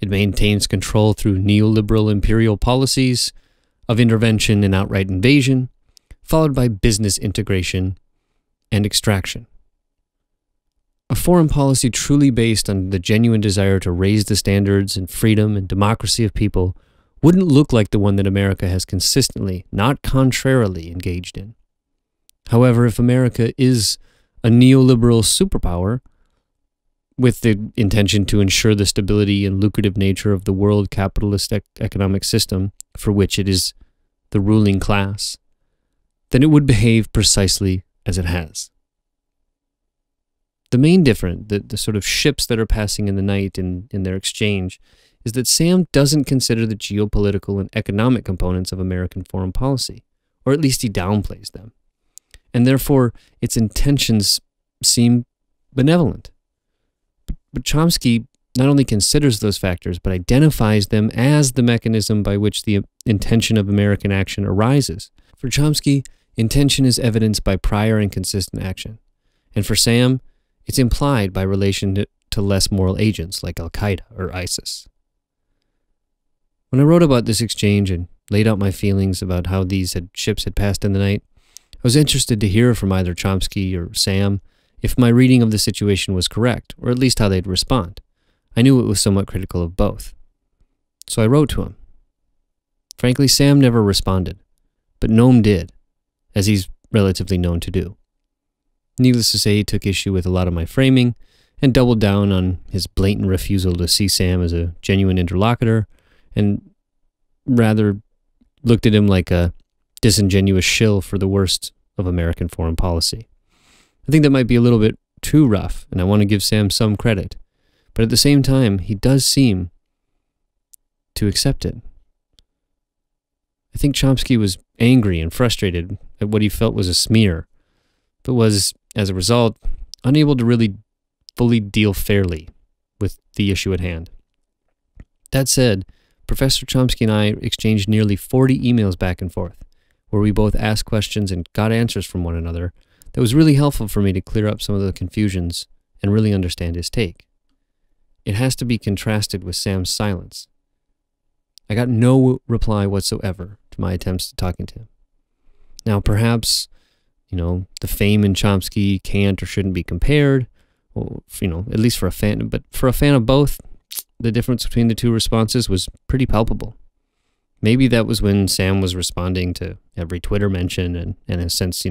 It maintains control through neoliberal imperial policies of intervention and outright invasion, followed by business integration and extraction. A foreign policy truly based on the genuine desire to raise the standards and freedom and democracy of people wouldn't look like the one that America has consistently, not contrarily, engaged in. However, if America is a neoliberal superpower with the intention to ensure the stability and lucrative nature of the world capitalist economic system for which it is the ruling class, then it would behave precisely as it has. The main difference, the sort of ships that are passing in the night in their exchange, is that Sam doesn't consider the geopolitical and economic components of American foreign policy, or at least he downplays them. And therefore, its intentions seem benevolent. But Chomsky not only considers those factors, but identifies them as the mechanism by which the intention of American action arises. For Chomsky, intention is evidenced by prior and consistent action. And for Sam, it's implied by relation to less moral agents like Al-Qaeda or ISIS. When I wrote about this exchange and laid out my feelings about how these ships had passed in the night, I was interested to hear from either Chomsky or Sam if my reading of the situation was correct, or at least how they'd respond. I knew it was somewhat critical of both. So I wrote to him. Frankly, Sam never responded, but Noam did, as he's relatively known to do. Needless to say, he took issue with a lot of my framing and doubled down on his blatant refusal to see Sam as a genuine interlocutor, and rather looked at him like a disingenuous shill for the worst of American foreign policy. I think that might be a little bit too rough, and I want to give Sam some credit. But at the same time, he does seem to accept it. I think Chomsky was angry and frustrated at what he felt was a smear, but was, as a result, unable to really fully deal fairly with the issue at hand. That said, Professor Chomsky and I exchanged nearly 40 emails back and forth, where we both asked questions and got answers from one another that was really helpful for me to clear up some of the confusions and really understand his take. It has to be contrasted with Sam's silence. I got no reply whatsoever to my attempts at talking to him. Now, perhaps, the fame in Chomsky can't or shouldn't be compared, or, at least for a fan, but for a fan of both, the difference between the two responses was pretty palpable. Maybe that was when Sam was responding to every Twitter mention and in a sense,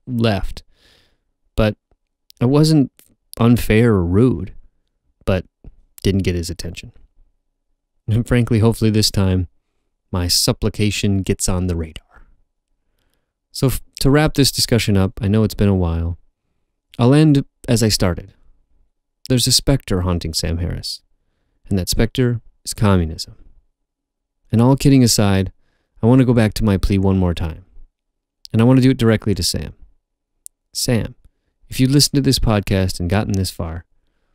left. But it wasn't unfair or rude, but didn't get his attention. And frankly, hopefully this time, my supplication gets on the radar. So to wrap this discussion up, I know it's been a while. I'll end as I started. There's a specter haunting Sam Harris, and that specter is communism. And all kidding aside, I want to go back to my plea one more time. And I want to do it directly to Sam. Sam, if you listened to this podcast and gotten this far,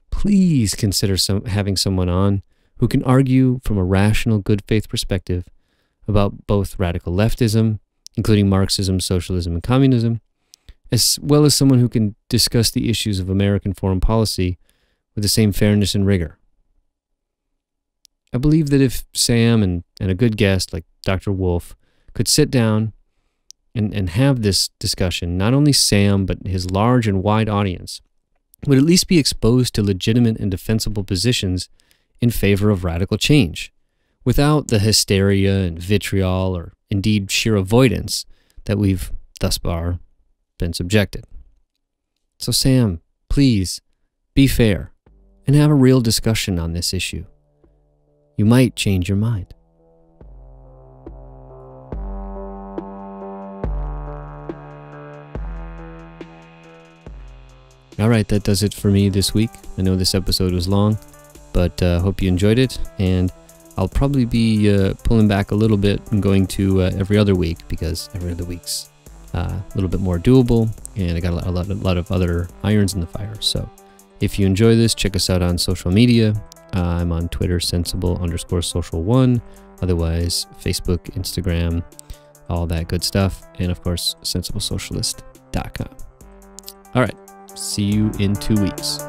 please consider having someone on who can argue from a rational, good faith perspective about both radical leftism, including Marxism, socialism, and communism, as well as someone who can discuss the issues of American foreign policy with the same fairness and rigor. I believe that if Sam and a good guest like Dr. Wolf could sit down and have this discussion, not only Sam, but his large and wide audience would at least be exposed to legitimate and defensible positions in favor of radical change, without the hysteria and vitriol or indeed sheer avoidance that we've thus far been subjected. So Sam, please be fair and have a real discussion on this issue. You might change your mind. All right, that does it for me this week. I know this episode was long, but hope you enjoyed it. And I'll probably be pulling back a little bit and going to every other week, because every other week's a little bit more doable, and I got a lot of other irons in the fire. So if you enjoy this, check us out on social media. I'm on Twitter, sensible_social1. Otherwise, Facebook, Instagram, all that good stuff. And of course, sensiblesocialist.com. All right. See you in 2 weeks.